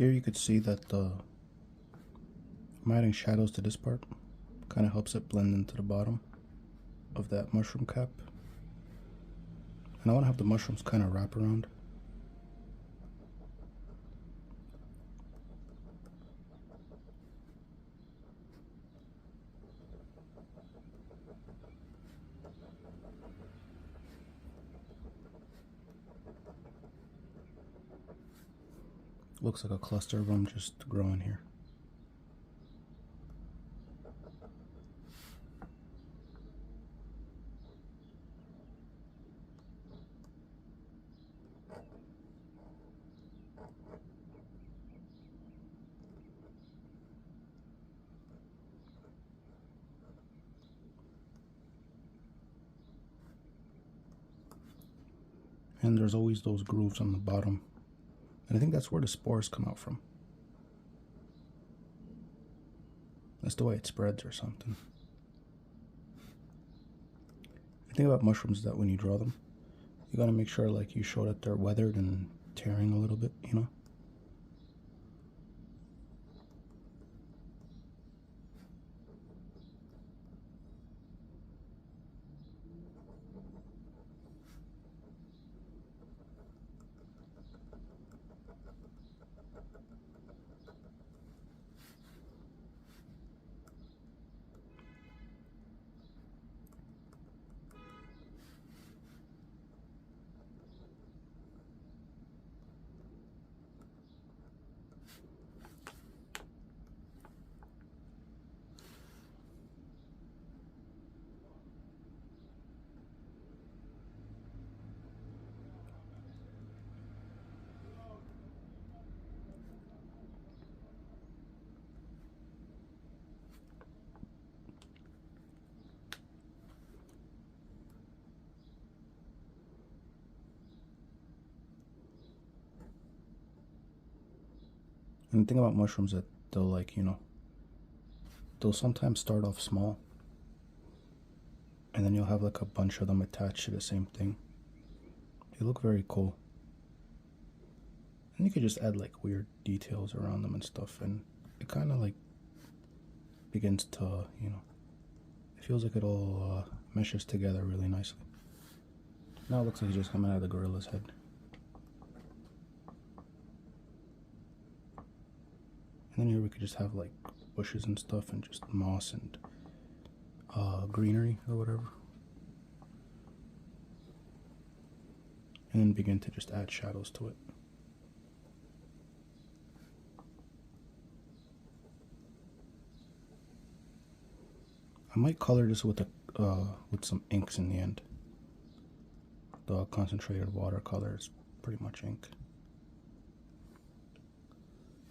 Here you could see that I'm adding shadows to this part. Kind of helps it blend into the bottom of that mushroom cap. And I want to have the mushrooms kind of wrap around. Looks like a cluster of them just growing here. And there's always those grooves on the bottom. And I think that's where the spores come out from. That's the way it spreads or something. The thing about mushrooms is that when you draw them, you gotta make sure like you show that they're weathered and tearing a little bit, you know? And the thing about mushrooms that they'll like, you know, they'll sometimes start off small and then you'll have like a bunch of them attached to the same thing. They look very cool. And you could just add like weird details around them and stuff, and it kind of like begins to, you know, it feels like it all meshes together really nicely. Now it looks like it's just coming out of the gorilla's head. And then here we could just have like bushes and stuff and just moss and greenery or whatever. And then begin to just add shadows to it. I might color this with some inks in the end. The concentrated watercolor is pretty much ink.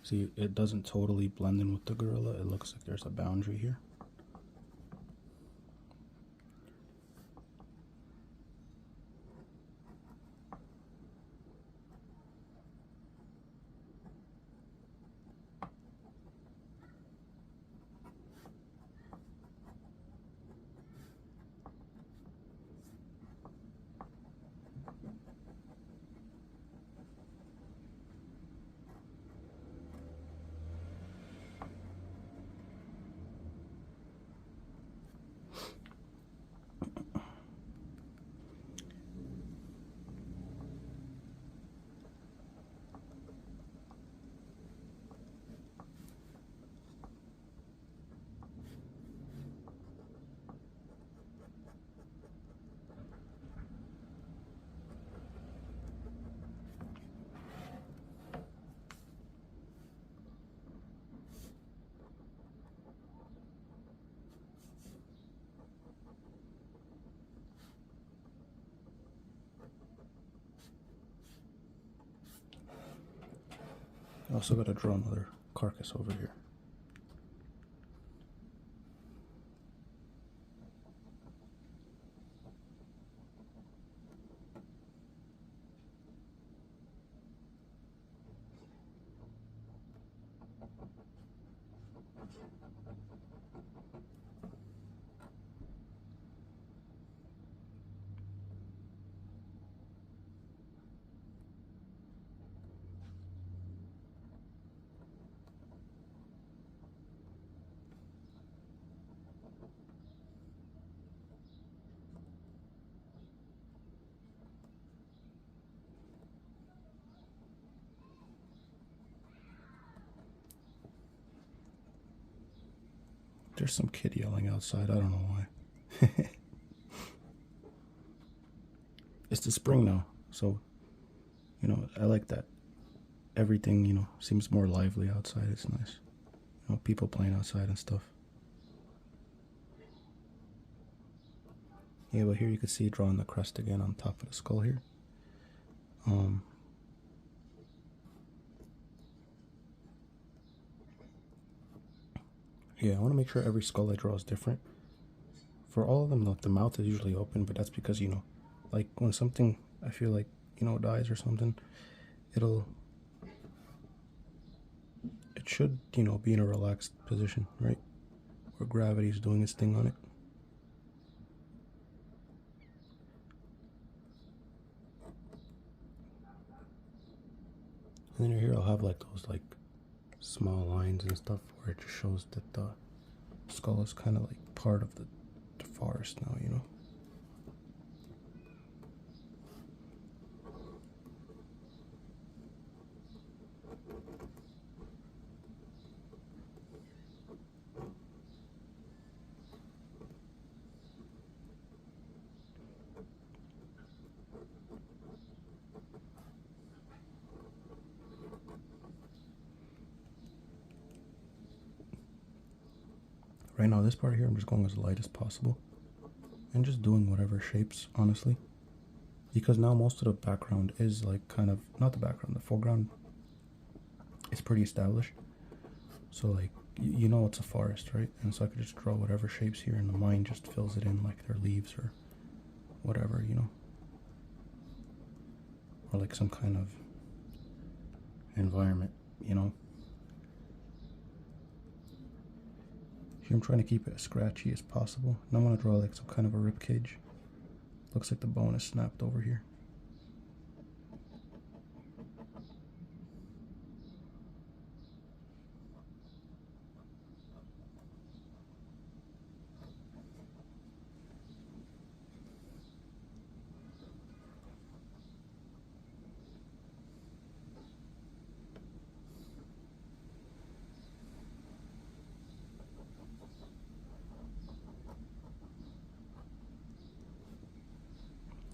See, it doesn't totally blend in with the gorilla. It looks like there's a boundary here. I also got to draw another carcass over here. There's some kid yelling outside. I don't know why. It's the spring now, so, you know, I like that. Everything, you know, seems more lively outside. It's nice. You know, people playing outside and stuff. Yeah, but here you can see drawing the crest again on top of the skull here. Yeah, I want to make sure every skull I draw is different. For all of them, the mouth is usually open, but that's because, you know, like when something, I feel like, you know, dies or something, it should, you know, be in a relaxed position, right? Where gravity is doing its thing on it. And then here I'll have like those like small lines and stuff where it just shows that the skull is kind of like part of the forest now, you know. Right now, this part here, I'm just going as light as possible and just doing whatever shapes, honestly, because now most of the background is like kind of, not the background, the foreground is pretty established, so like you know it's a forest, right? And so I could just draw whatever shapes here and the mind just fills it in, like they're leaves or whatever, you know, or like some kind of environment, you know. Here I'm trying to keep it as scratchy as possible, and I'm going to draw like some kind of a rib cage. Looks like the bone is snapped over here.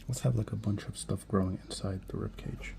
Let's have like a bunch of stuff growing inside the rib cage.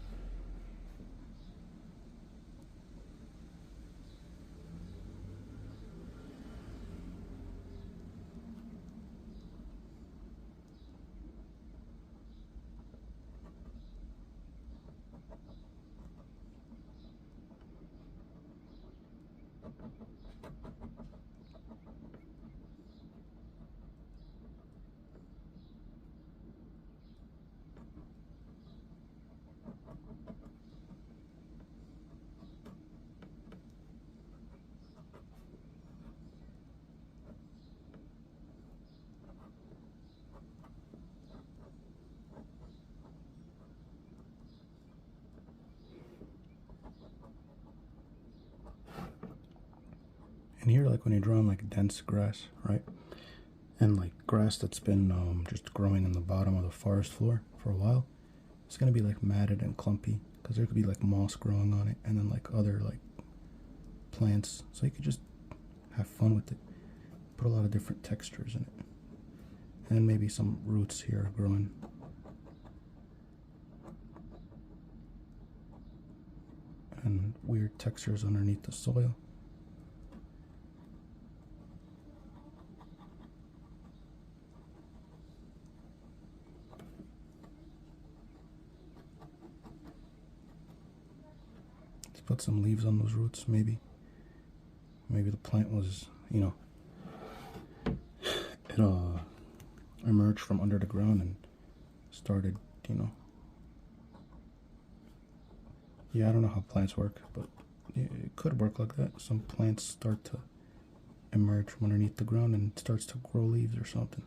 And here, like when you're drawing like dense grass, right? And like grass that's been just growing in the bottom of the forest floor for a while, it's gonna be like matted and clumpy because there could be like moss growing on it and then like other like plants. So you could just have fun with it. Put a lot of different textures in it. And maybe some roots here growing. And weird textures underneath the soil. Let's put some leaves on those roots, maybe. Maybe the plant was, you know, it emerged from under the ground and started, you know. Yeah, I don't know how plants work, but it could work like that. Some plants start to emerge from underneath the ground and it starts to grow leaves or something.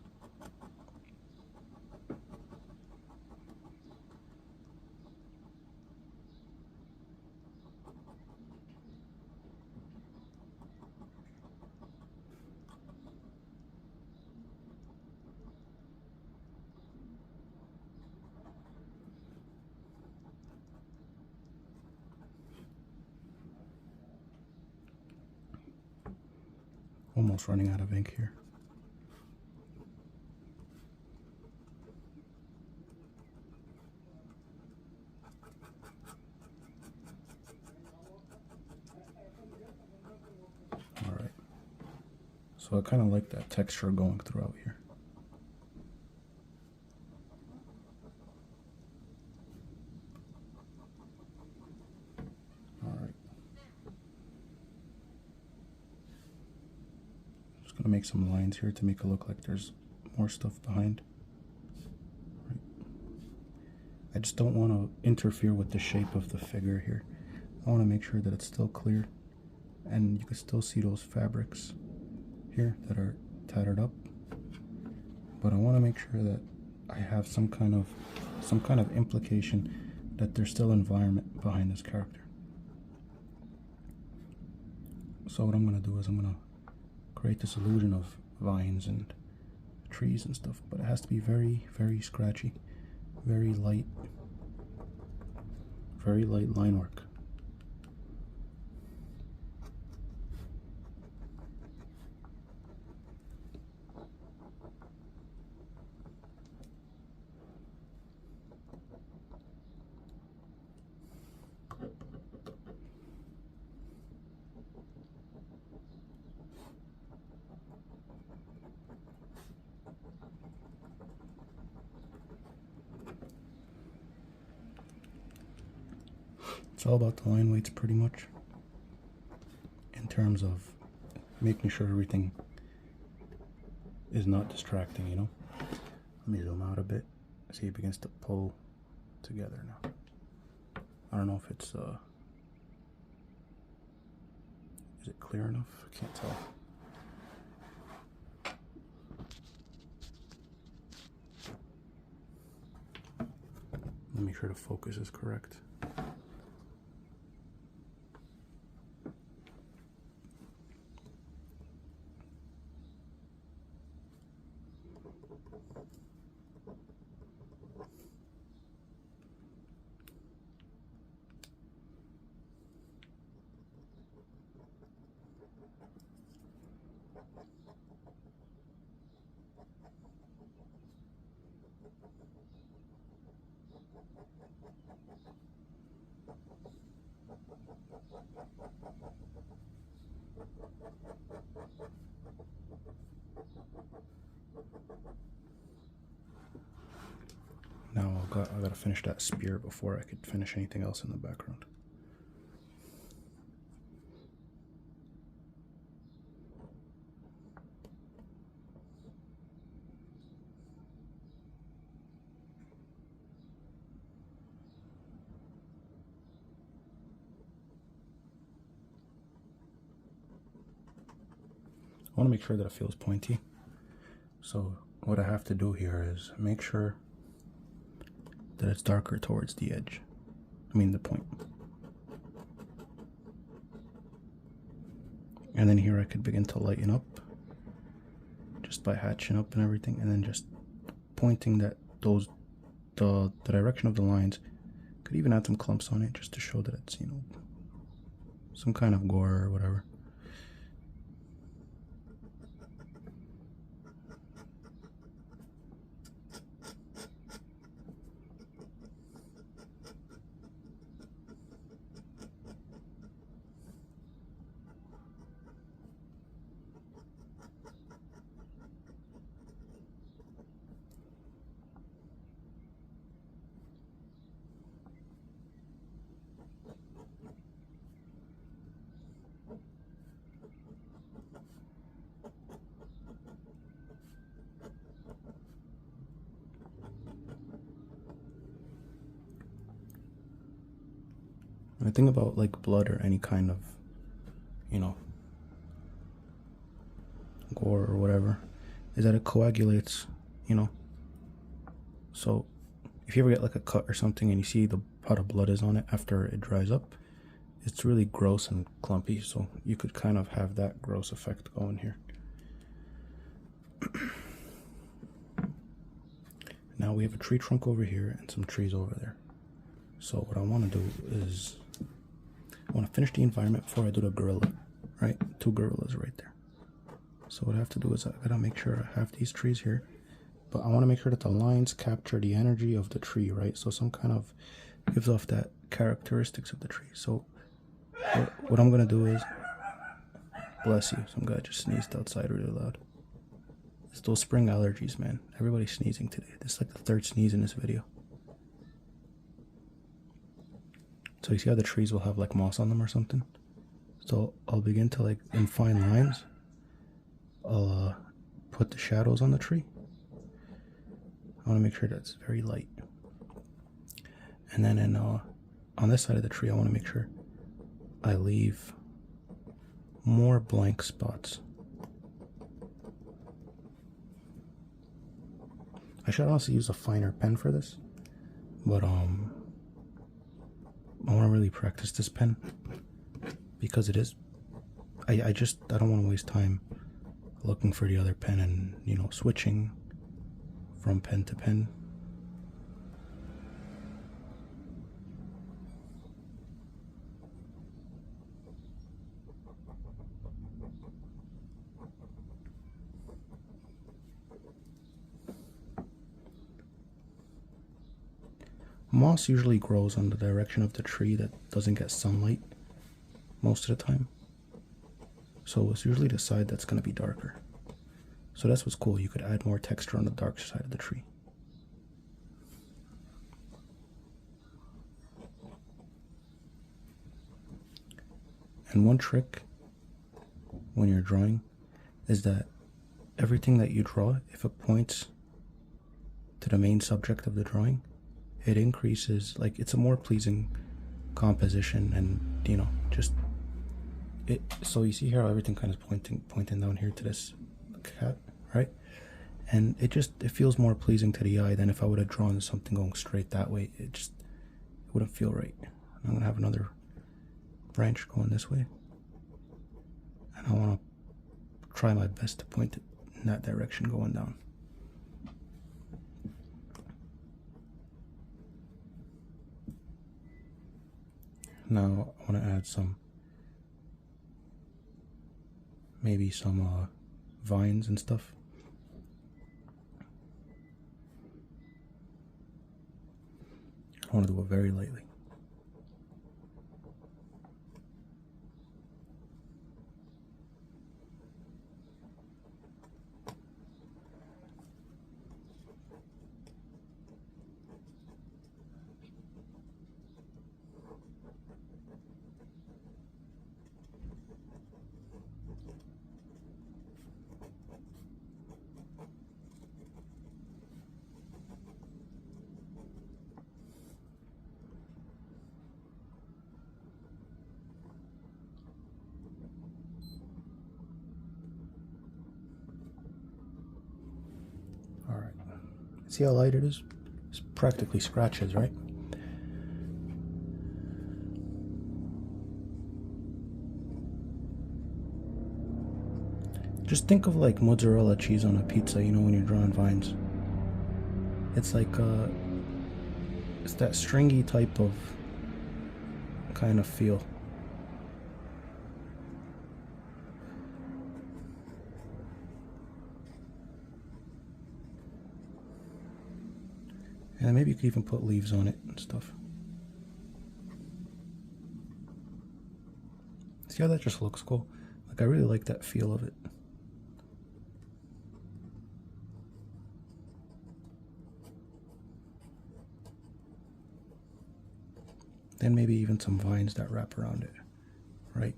Almost running out of ink here. Alright. So I kind of like that texture going throughout here. Alright. Just going to make some lines here to make it look like there's more stuff behind. Right. I just don't want to interfere with the shape of the figure here. I want to make sure that it's still clear, and you can still see those fabrics here that are tattered up, but I want to make sure that I have some kind of implication that there's still environment behind this character. So what I'm going to do is I'm going to create this illusion of vines and trees and stuff, but it has to be very, very scratchy, very light line work. It's all about the line weights pretty much, in terms of making sure everything is not distracting, you know. Let me zoom out a bit. See, it begins to pull together now. I don't know if it's is it clear enough? I can't tell. Let me make sure the focus is correct. Now I gotta finish that spear before I could finish anything else in the background. I want to make sure that it feels pointy. So what I have to do here is make sure that it's darker towards the edge. I mean the point. And then here I could begin to lighten up just by hatching up and everything, and then just pointing that the direction of the lines. Could even add some clumps on it just to show that it's, you know, some kind of gore or whatever. The thing about like blood or any kind of, you know, gore or whatever, is that it coagulates, you know. So if you ever get like a cut or something and you see how the blood is on it after it dries up, it's really gross and clumpy. So you could kind of have that gross effect going here. Now we have a tree trunk over here and some trees over there. So what I want to do is I want to finish the environment before I do the gorilla, right? 2 gorillas right there. So what I have to do is I gotta make sure I have these trees here, but I want to make sure that the lines capture the energy of the tree, right? So some kind of gives off that characteristics of the tree. So what I'm gonna do is, bless you, some guy just sneezed outside really loud. It's those spring allergies, man. Everybody's sneezing today. This is like the third sneeze in this video. So you see how the trees will have like moss on them or something? So I'll begin to, like, in fine lines, I'll put the shadows on the tree. I want to make sure that it's very light. And then on this side of the tree, I want to make sure I leave more blank spots. I should also use a finer pen for this, but I want to really practice this pen because it is. I don't want to waste time looking for the other pen and, you know, switching from pen to pen. Moss usually grows on the direction of the tree that doesn't get sunlight most of the time. So it's usually the side that's going to be darker. So that's what's cool. You could add more texture on the dark side of the tree. And one trick when you're drawing is that everything that you draw, if it points to the main subject of the drawing, it increases, like, it's a more pleasing composition, and, you know, just it. So you see here how everything kind of pointing down here to this cat, right? And it feels more pleasing to the eye than if I would have drawn something going straight that way. It wouldn't feel right. I'm gonna have another branch going this way, and I want to try my best to point it in that direction going down. Now I want to add maybe some vines and stuff. I want to do it very lightly. Alright, see how light it is? It's practically scratches, right? Just think of like mozzarella cheese on a pizza, you know, when you're drawing vines. It's like, it's that stringy type of kind of feel. And maybe you could even put leaves on it and stuff. See how that just looks cool? Like, I really like that feel of it. Then maybe even some vines that wrap around it, right?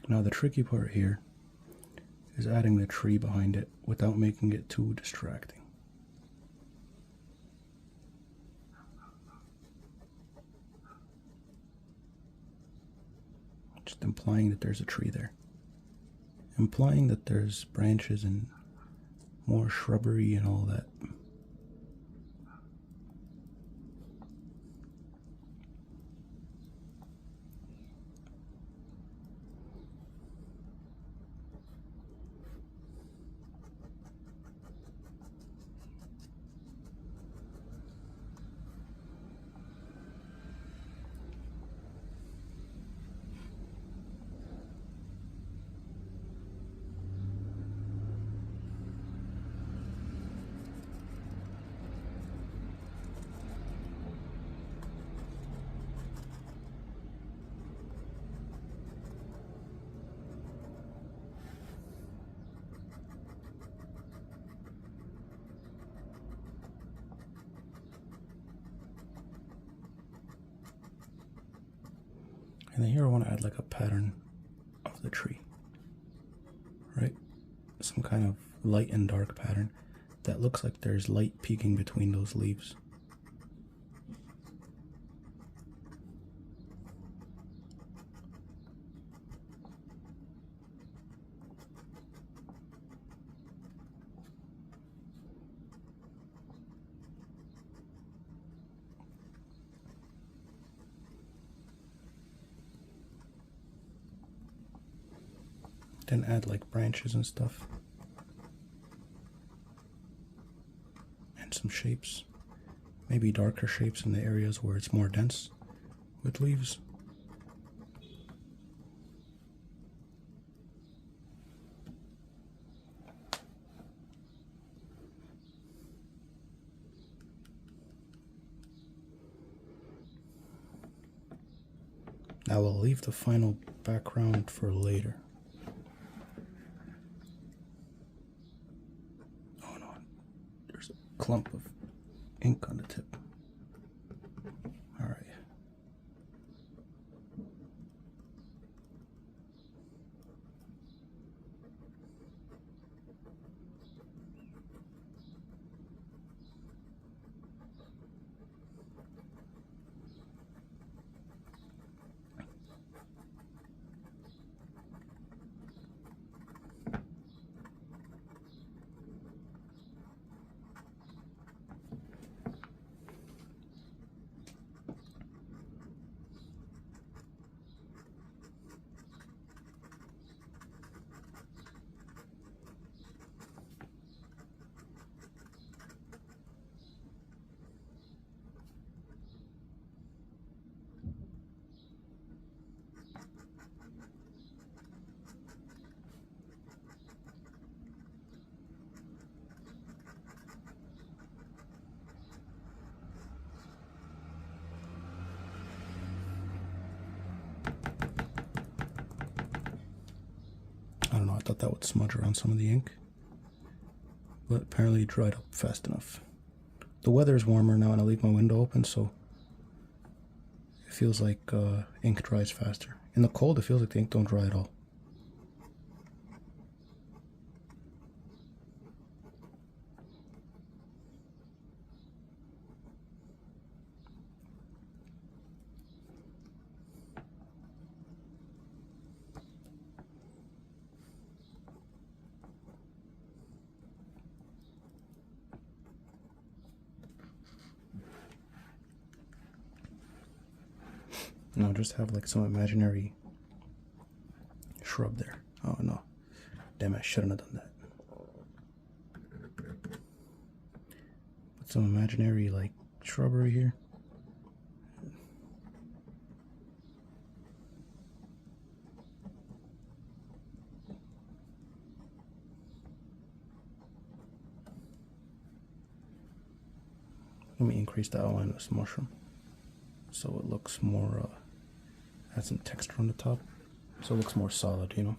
Now the tricky part here is adding the tree behind it without making it too distracting. Just implying that there's a tree there. Implying that there's branches and more shrubbery and all that. And then here I want to add like a pattern of the tree, right? Some kind of light and dark pattern that looks like there's light peeking between those leaves. Then add like branches and stuff. And some shapes. Maybe darker shapes in the areas where it's more dense with leaves. Now we'll leave the final background for later. Oh no, there's a clump of ink on the tip. All right. I don't know, I thought that would smudge around some of the ink, but apparently it dried up fast enough. The weather is warmer now and I leave my window open, so it feels like ink dries faster. In the cold, it feels like the ink don't dry at all. No, just have like some imaginary shrub there. Oh no. Damn, I shouldn't have done that. Put some imaginary like shrubbery here. Let me increase the outline of this mushroom so it looks more, has some texture on the top, so it looks more solid, you know?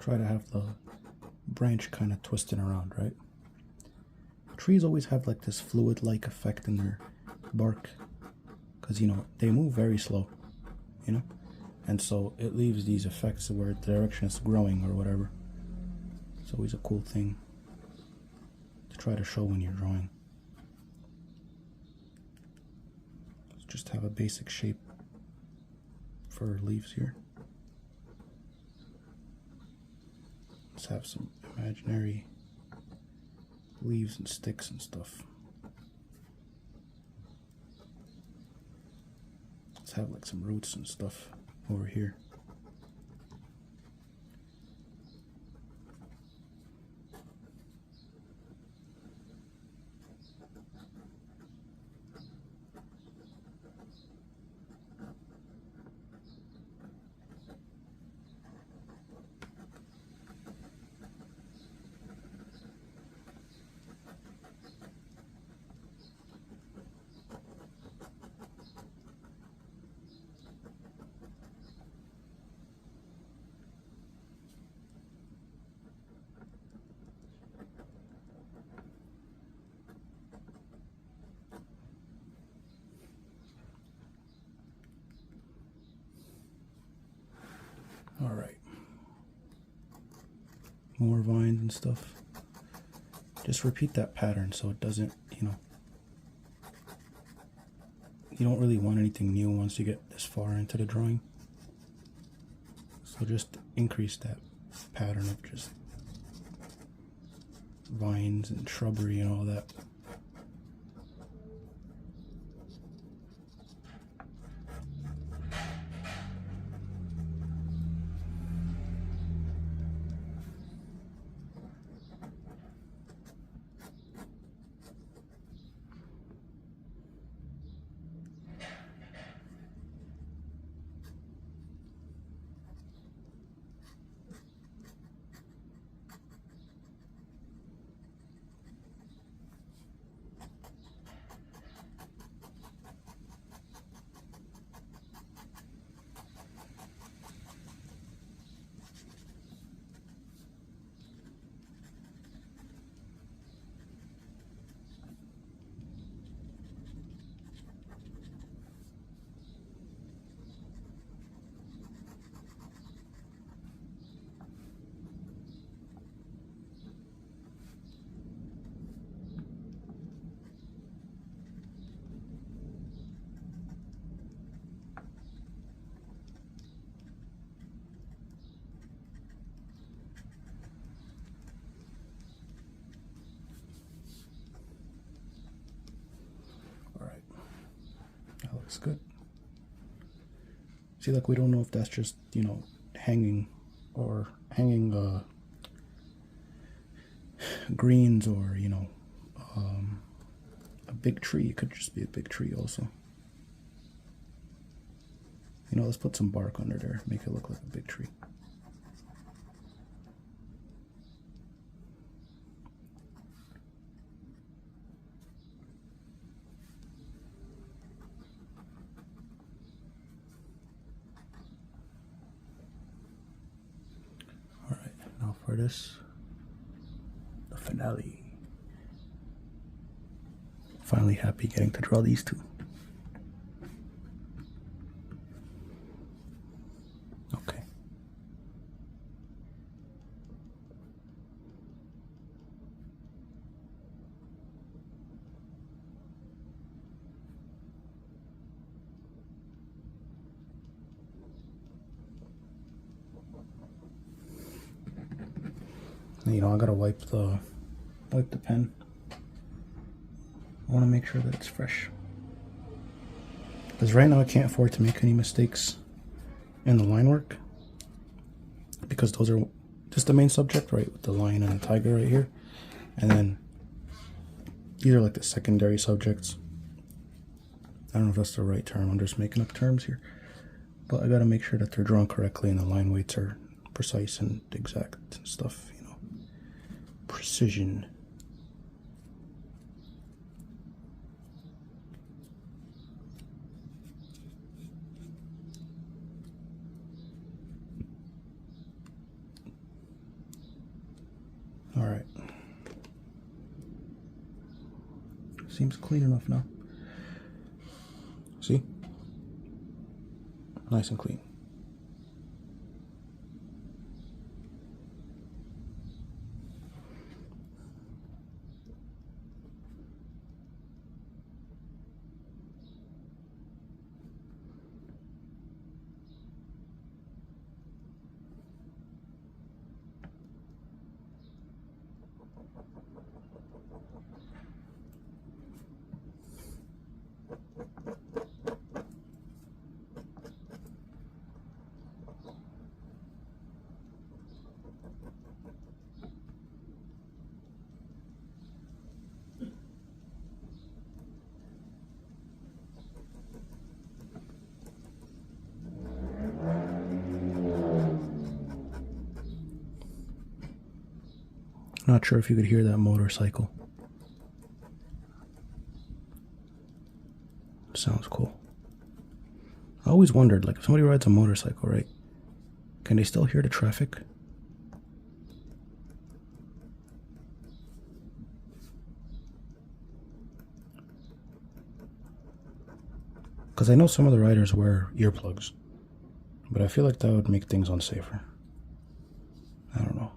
try to have the branch kind of twisting around, right? Trees always have like this fluid-like effect in their bark because, you know, they move very slow, you know? And so it leaves these effects where the direction is growing or whatever. It's always a cool thing to try to show when you're drawing. Let's just have a basic shape for leaves here. Let's have some imaginary leaves and sticks and stuff. Let's have like some roots and stuff over here. All right, more vines and stuff. Just repeat that pattern so it doesn't, you know, you don't really want anything new once you get this far into the drawing. So just increase that pattern of just vines and shrubbery and all that. Looks good. See, like, we don't know if that's just, you know, hanging greens or, you know, a big tree. It could just be a big tree also. You know, let's put some bark under there, make it look like a big tree. For this, the finale. Finally happy getting to draw these two. Okay. You know, I gotta wipe the pen. I want to make sure that it's fresh, because right now I can't afford to make any mistakes in the line work, because those are just the main subject, right, with the lion and the tiger right here, and then these are like the secondary subjects. I don't know if that's the right term, I'm just making up terms here, but I gotta make sure that they're drawn correctly and the line weights are precise and exact and stuff, you know. Precision. Seems clean enough now. See? Nice and clean. Not sure if you could hear that motorcycle. Sounds cool. I always wondered, like, if somebody rides a motorcycle, right? Can they still hear the traffic? Because I know some of the riders wear earplugs, but I feel like that would make things unsafer. I don't know.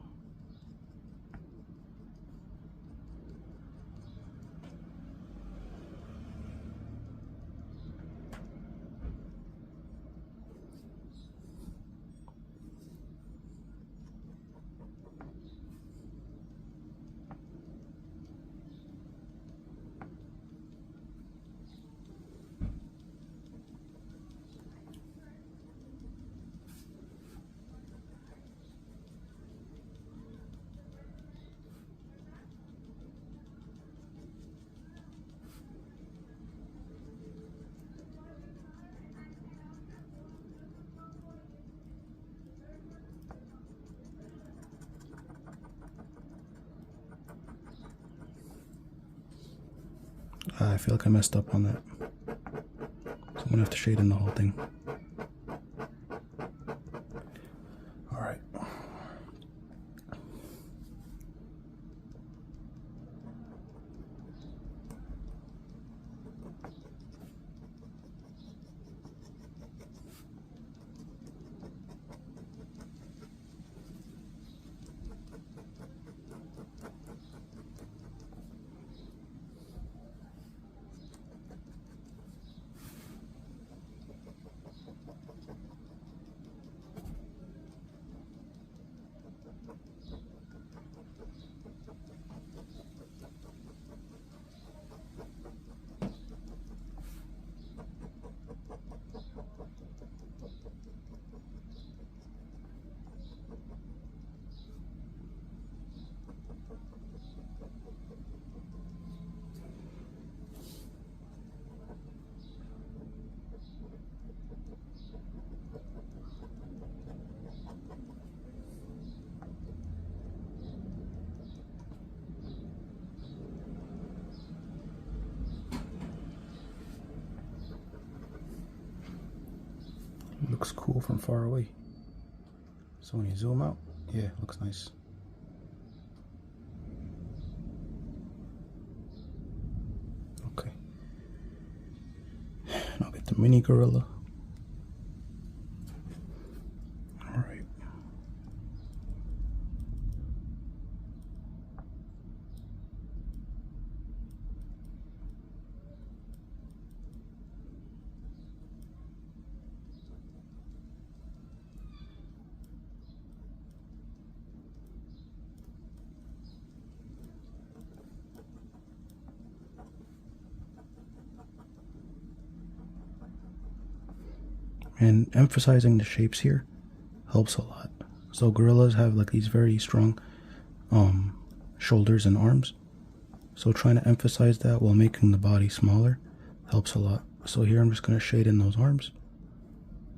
I feel like I messed up on that. So I'm gonna have to shade in the whole thing. Alright. Looks cool from far away. So when you zoom out, yeah, it looks nice. Okay. Now get the mini gorilla. Alright. And emphasizing the shapes here helps a lot. So gorillas have like these very strong shoulders and arms. So trying to emphasize that while making the body smaller helps a lot. So here I'm just going to shade in those arms.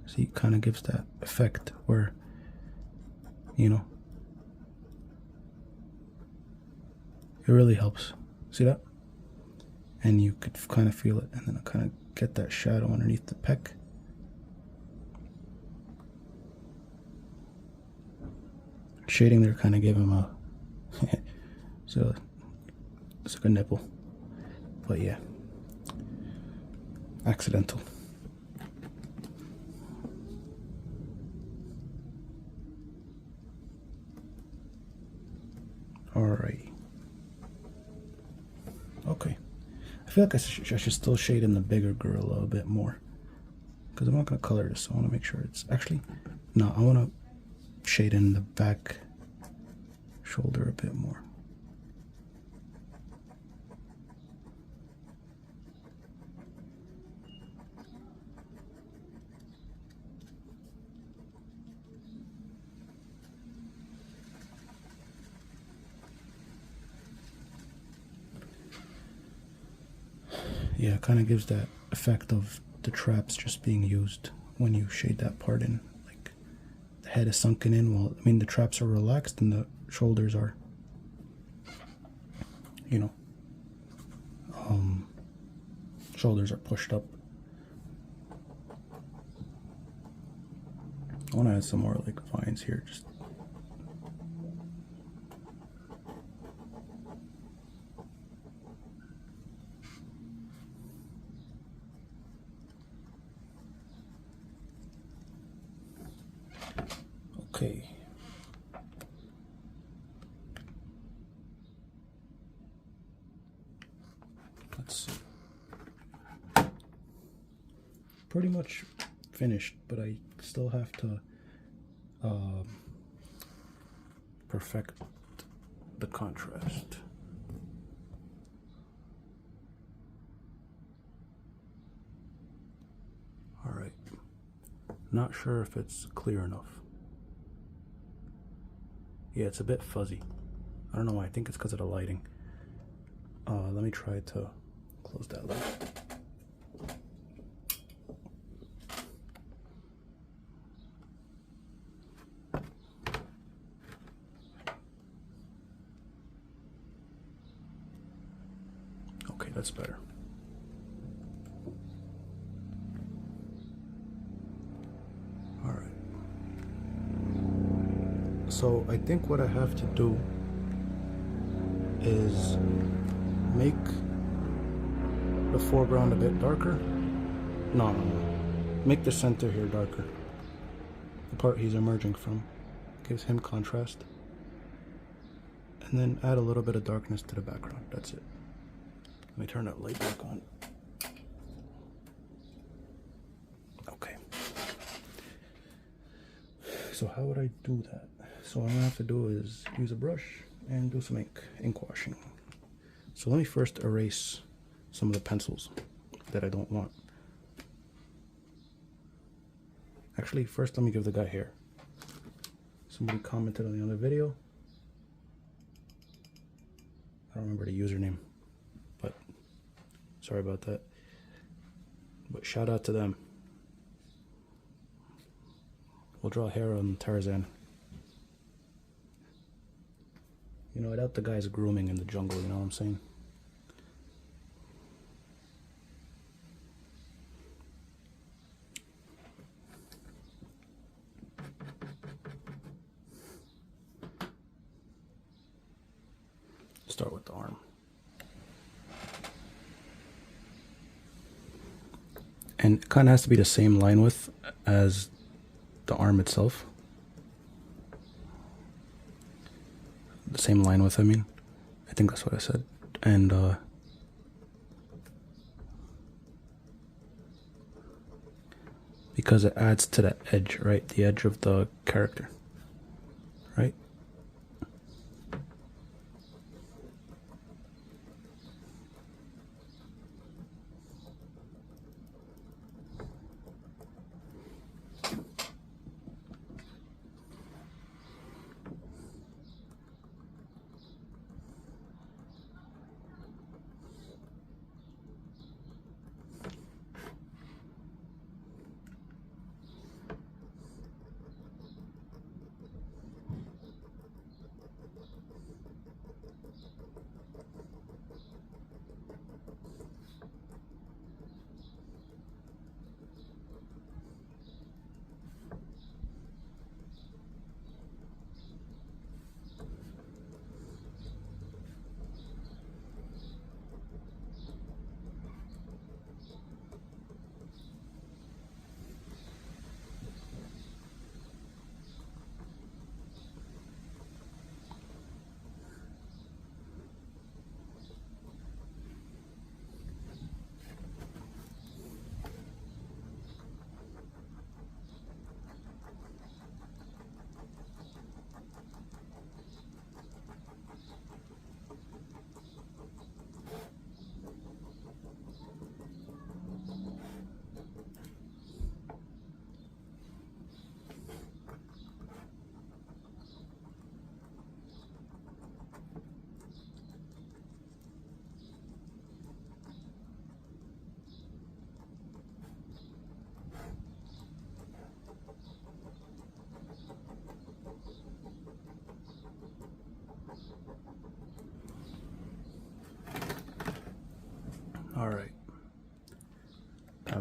See, it kind of gives that effect where, you know, it really helps. See that? And you could kind of feel it, and then kind of get that shadow underneath the pec. Shading there kind of gave him a so it's like a nipple. But yeah, accidental. Alrighty. Okay. I feel like I should still shade in the bigger girl a little bit more, because I'm not going to color this, so I want to make sure it's actually, no, I want to shade in the back shoulder a bit more. Yeah, it kind of gives that effect of the traps just being used when you shade that part in. Like the head is sunken in, while I mean the traps are relaxed and the shoulders are, you know, shoulders are pushed up. I want to add some more like vines here, just okay. Let's see. Pretty much finished, but I still have to perfect the contrast. All right. Not sure if it's clear enough. Yeah, it's a bit fuzzy. I don't know why. I think it's because of the lighting. Let me try to close that light. Okay, that's better. All right. So I think what I have to do is make the foreground a bit darker. No. Make the center here darker. The part he's emerging from. Gives him contrast. And then add a little bit of darkness to the background. That's it. Let me turn that light back on. Okay. So how would I do that? So what I'm gonna have to do is use a brush and do some ink washing. So let me first erase some of the pencils that I don't want. Actually, first let me give the guy hair. Somebody commented on the other video. I don't remember the username, but sorry about that. But shout out to them. We'll draw hair on Tarzan. You know, I doubt the guy's grooming in the jungle, you know what I'm saying? Start with the arm. And it kind of has to be the same line width as the arm itself. The same line width, I mean. I think that's what I said. And because it adds to the edge, right? The edge of the character, right?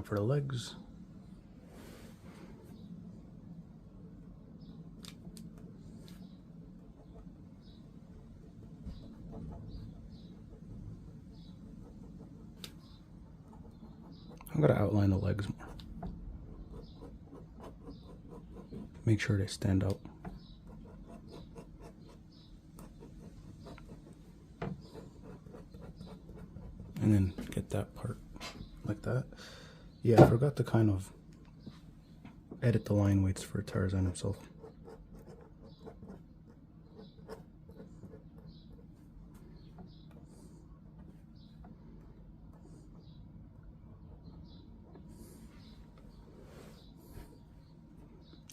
for the legs. I'm gonna outline the legs more. Make sure they stand out. And then get that part like that. Yeah, I forgot to kind of edit the line weights for Tarzan himself.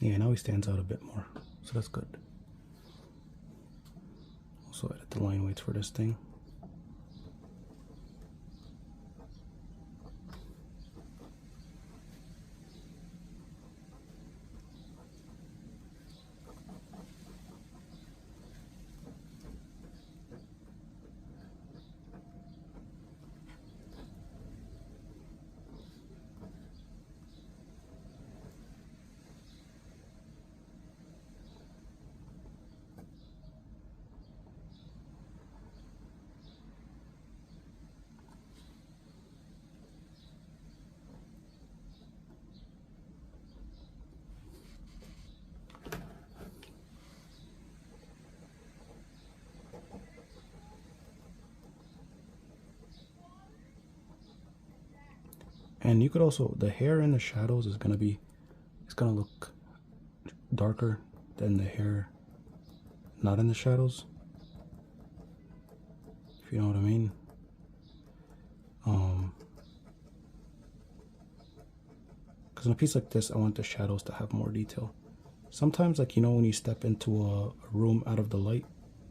Yeah, now he stands out a bit more, so that's good. Also edit the line weights for this thing. And you could also, the hair in the shadows is gonna be, it's gonna look darker than the hair not in the shadows, if you know what I mean. Because in a piece like this, I want the shadows to have more detail. Sometimes, like, you know, when you step into a room out of the light,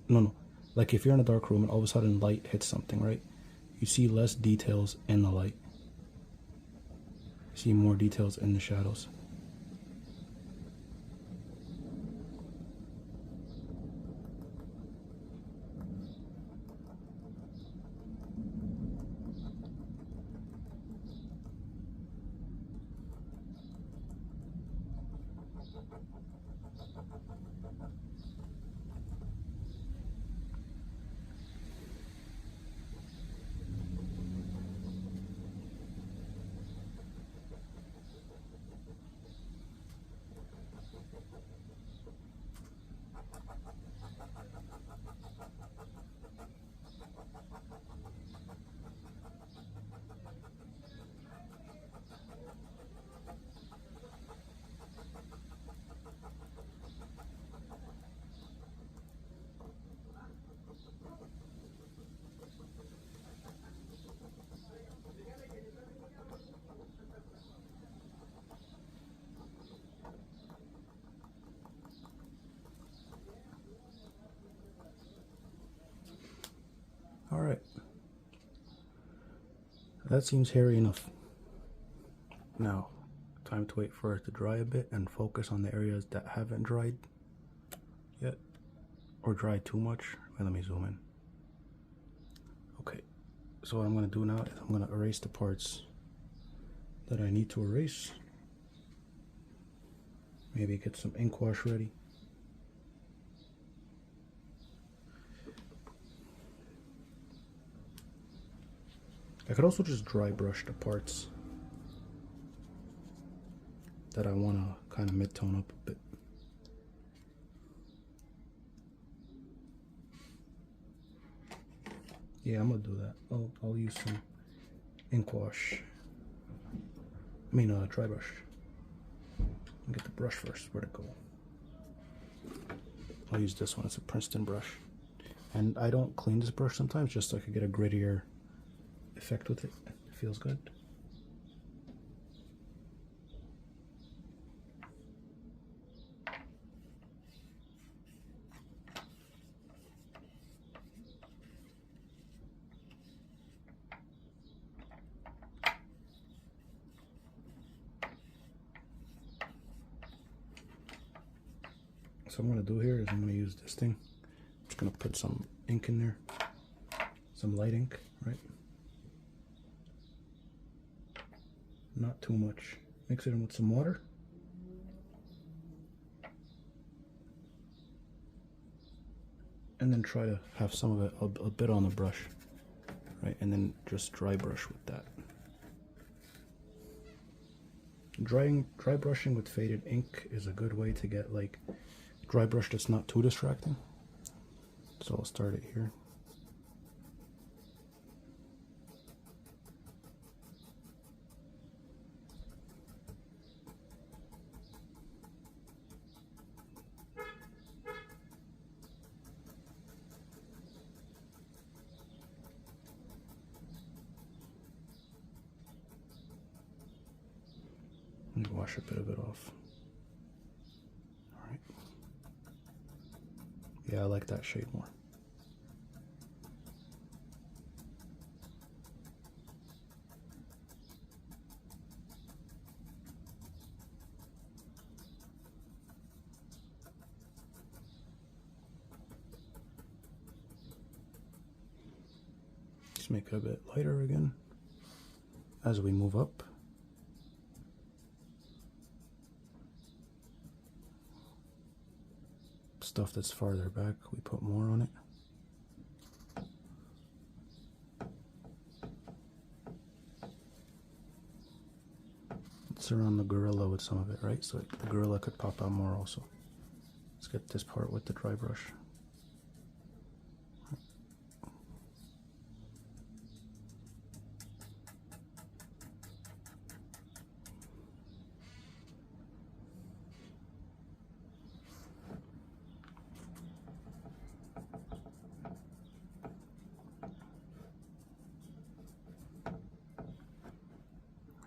no, like if you're in a dark room and all of a sudden light hits something, right? You see less details in the light. You see more details in the shadows. All right, that seems hairy enough. Now, time to wait for it to dry a bit and focus on the areas that haven't dried yet or dried too much. Wait, let me zoom in. Okay, so what I'm gonna do now is I'm gonna erase the parts that I need to erase. Maybe get some ink wash ready. I could also just dry brush the parts that I want to kind of mid-tone up a bit. Yeah, I'm gonna do that. I'll use some ink wash. I mean, dry brush. I'll get the brush first. Where'd it go? I'll use this one. It's a Princeton brush, and I don't clean this brush sometimes just so I could get a grittier effect with it. It feels good. So what I'm going to do here is I'm going to use this thing. I'm just going to put some ink in there, some light ink, right? not too much. Mix it in with some water. And then try to have some of it a bit on the brush, right? And then just dry brush with that. Dry brushing with faded ink is a good way to get like dry brush that's not too distracting. So I'll start it here. And wash a bit of it off. All right. Yeah, I like that shade more. Just make it a bit lighter again as we move up. Stuff that's farther back, we put more on it. Let's surround the gorilla with some of it, right? So the gorilla could pop out more also. Let's get this part with the dry brush.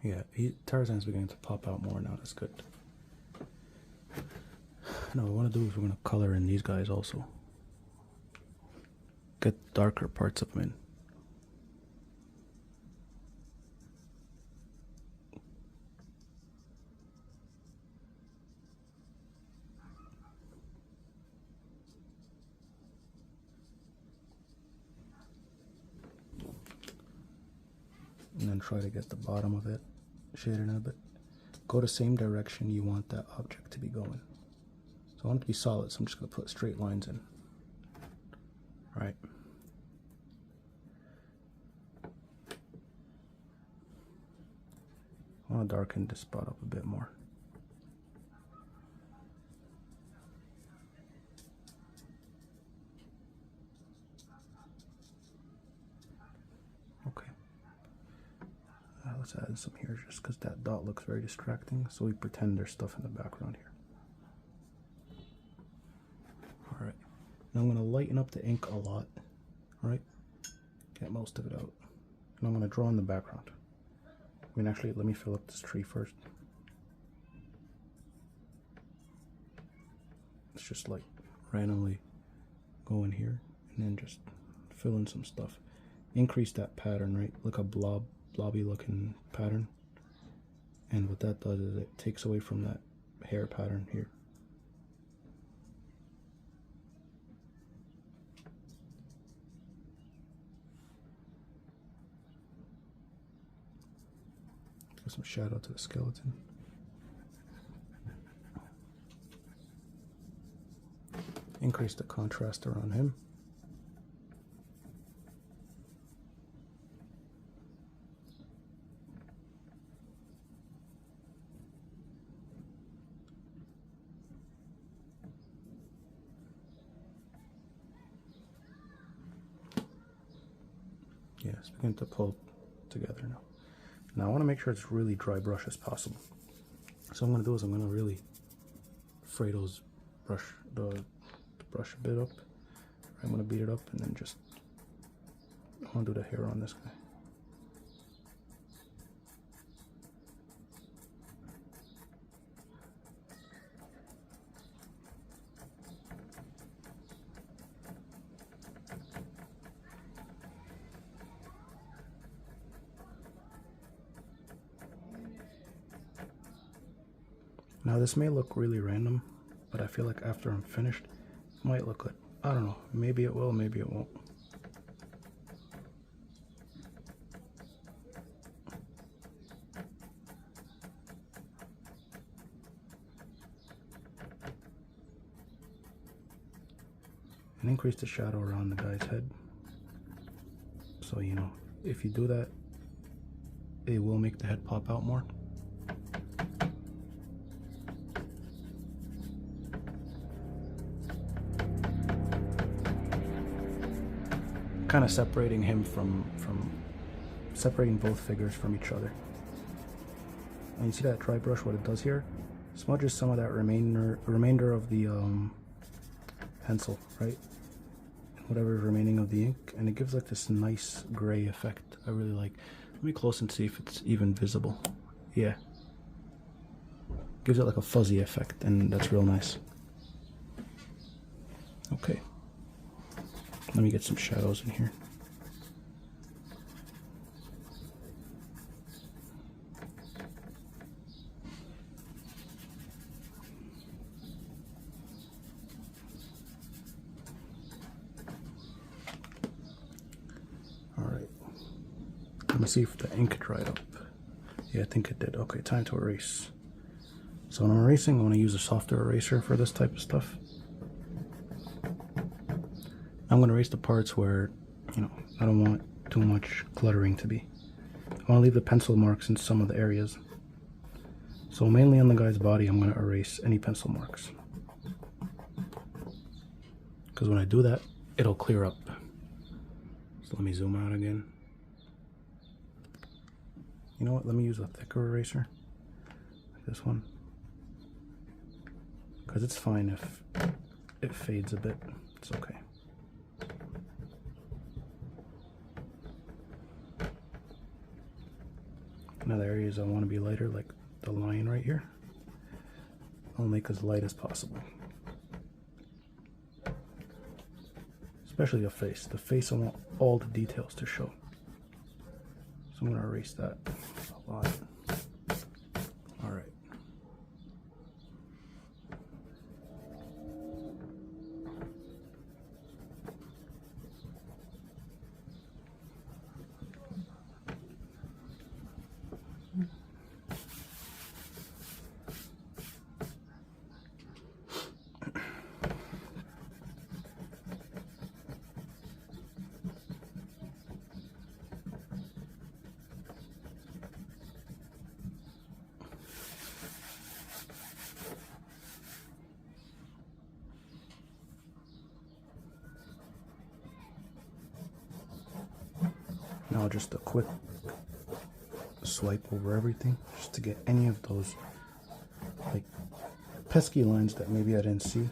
Yeah, Tarzan's beginning to pop out more now. That's good. Now what we want to do is we're going to color in these guys also. Get darker parts of them in. And then try to get the bottom of it shaded in a bit. Go the same direction you want that object to be going. So I want it to be solid, so I'm just going to put straight lines in. Right. I want to darken this spot up a bit more. Okay. Let's add some here just because that dot looks very distracting, so we pretend there's stuff in the background here. Alright, now I'm going to lighten up the ink a lot, alright, get most of it out, and I'm going to draw in the background. I mean, actually, let me fill up this tree first. It's just like randomly go in here and then just fill in some stuff. Increase that pattern, right, like a blobby looking pattern, and what that does is it takes away from that hair pattern here. Give some shadow to the skeleton. Increase the contrast around him. Yeah, it's beginning to pull together now. Now I want to make sure it's really dry brush as possible. So what I'm going to do is I'm going to really fray those brush a bit up. I'm going to beat it up and then just I want to do the hair on this guy. Now this may look really random, but I feel like after I'm finished, it might look good. I don't know, maybe it will, maybe it won't. and increase the shadow around the guy's head. So, you know, if you do that, it will make the head pop out more. Kind of separating him from separating both figures from each other. And you see that dry brush, what it does here? Smudges some of that remainder of the pencil, right? Whatever is remaining of the ink, and it gives like this nice gray effect. I really like. Let me close and see if it's even visible. Yeah. Gives it like a fuzzy effect, and that's real nice. Okay. Let me get some shadows in here. Alright. Let me see if the ink dried up. Yeah, I think it did. Okay, time to erase. So when I'm erasing, I want to use a softer eraser for this type of stuff. I'm going to erase the parts where, you know, I don't want too much cluttering to be. I want to leave the pencil marks in some of the areas. So mainly on the guy's body, I'm going to erase any pencil marks. Because when I do that, it'll clear up. So let me zoom out again. You know what, let me use a thicker eraser, like this one. Because it's fine if it fades a bit, it's okay. In other areas I want to be lighter, like the line right here, I'll make as light as possible. Especially the face. The face, I want all the details to show. So I'm going to erase that a lot. All right. Now just a quick swipe over everything, just to get any of those like pesky lines that maybe I didn't see.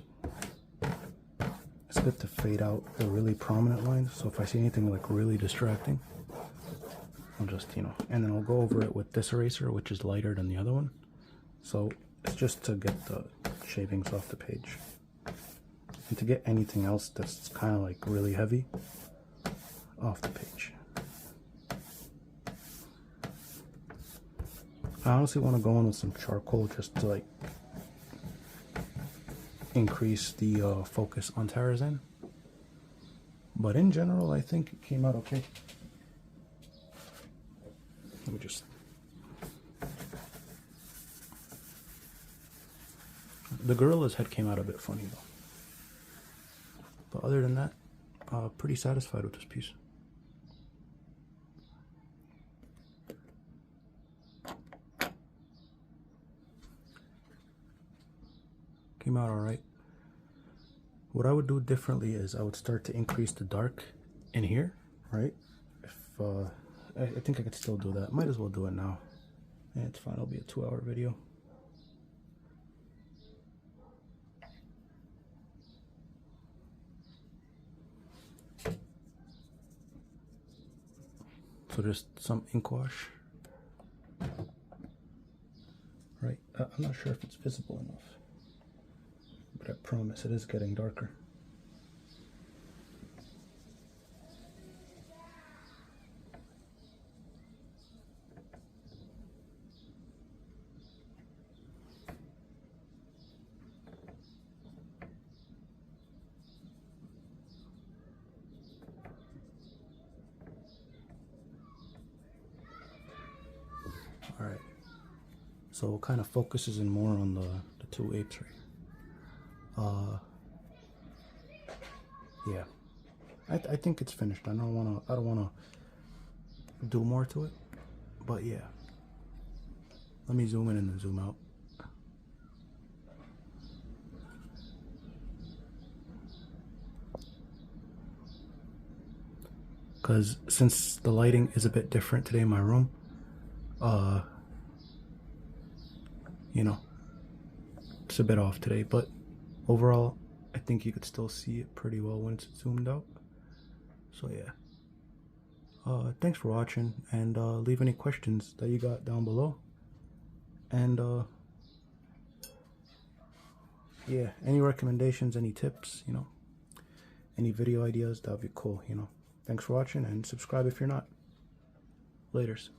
It's good to fade out the really prominent lines, so if I see anything like really distracting, I'll just, you know, and then I'll go over it with this eraser, which is lighter than the other one. So it's just to get the shavings off the page. And to get anything else that's kind of like really heavy off the page. I honestly want to go in with some charcoal just to like increase the focus on TARAZAN. But in general, I think it came out okay. Let me just... The gorilla's head came out a bit funny though. But other than that, pretty satisfied with this piece. Came out alright. What I would do differently is I would start to increase the dark in here, right? If I think I could still do that. Might as well do it now. Yeah, it's fine. It'll be a 2-hour video. So just some ink wash. Right. I'm not sure if it's visible enough. But I promise it is getting darker. All right. So it kind of focuses in more on the 2/8 right. yeah, I think it's finished. I don't wanna do more to it, but yeah. Let me zoom in and then zoom out. Because since the lighting is a bit different today in my room, you know, it's a bit off today, but overall, I think you could still see it pretty well when it's zoomed out. So yeah. Thanks for watching, and leave any questions that you got down below. And yeah, any recommendations, any tips, any video ideas, that'd be cool, Thanks for watching, and subscribe if you're not. Laters.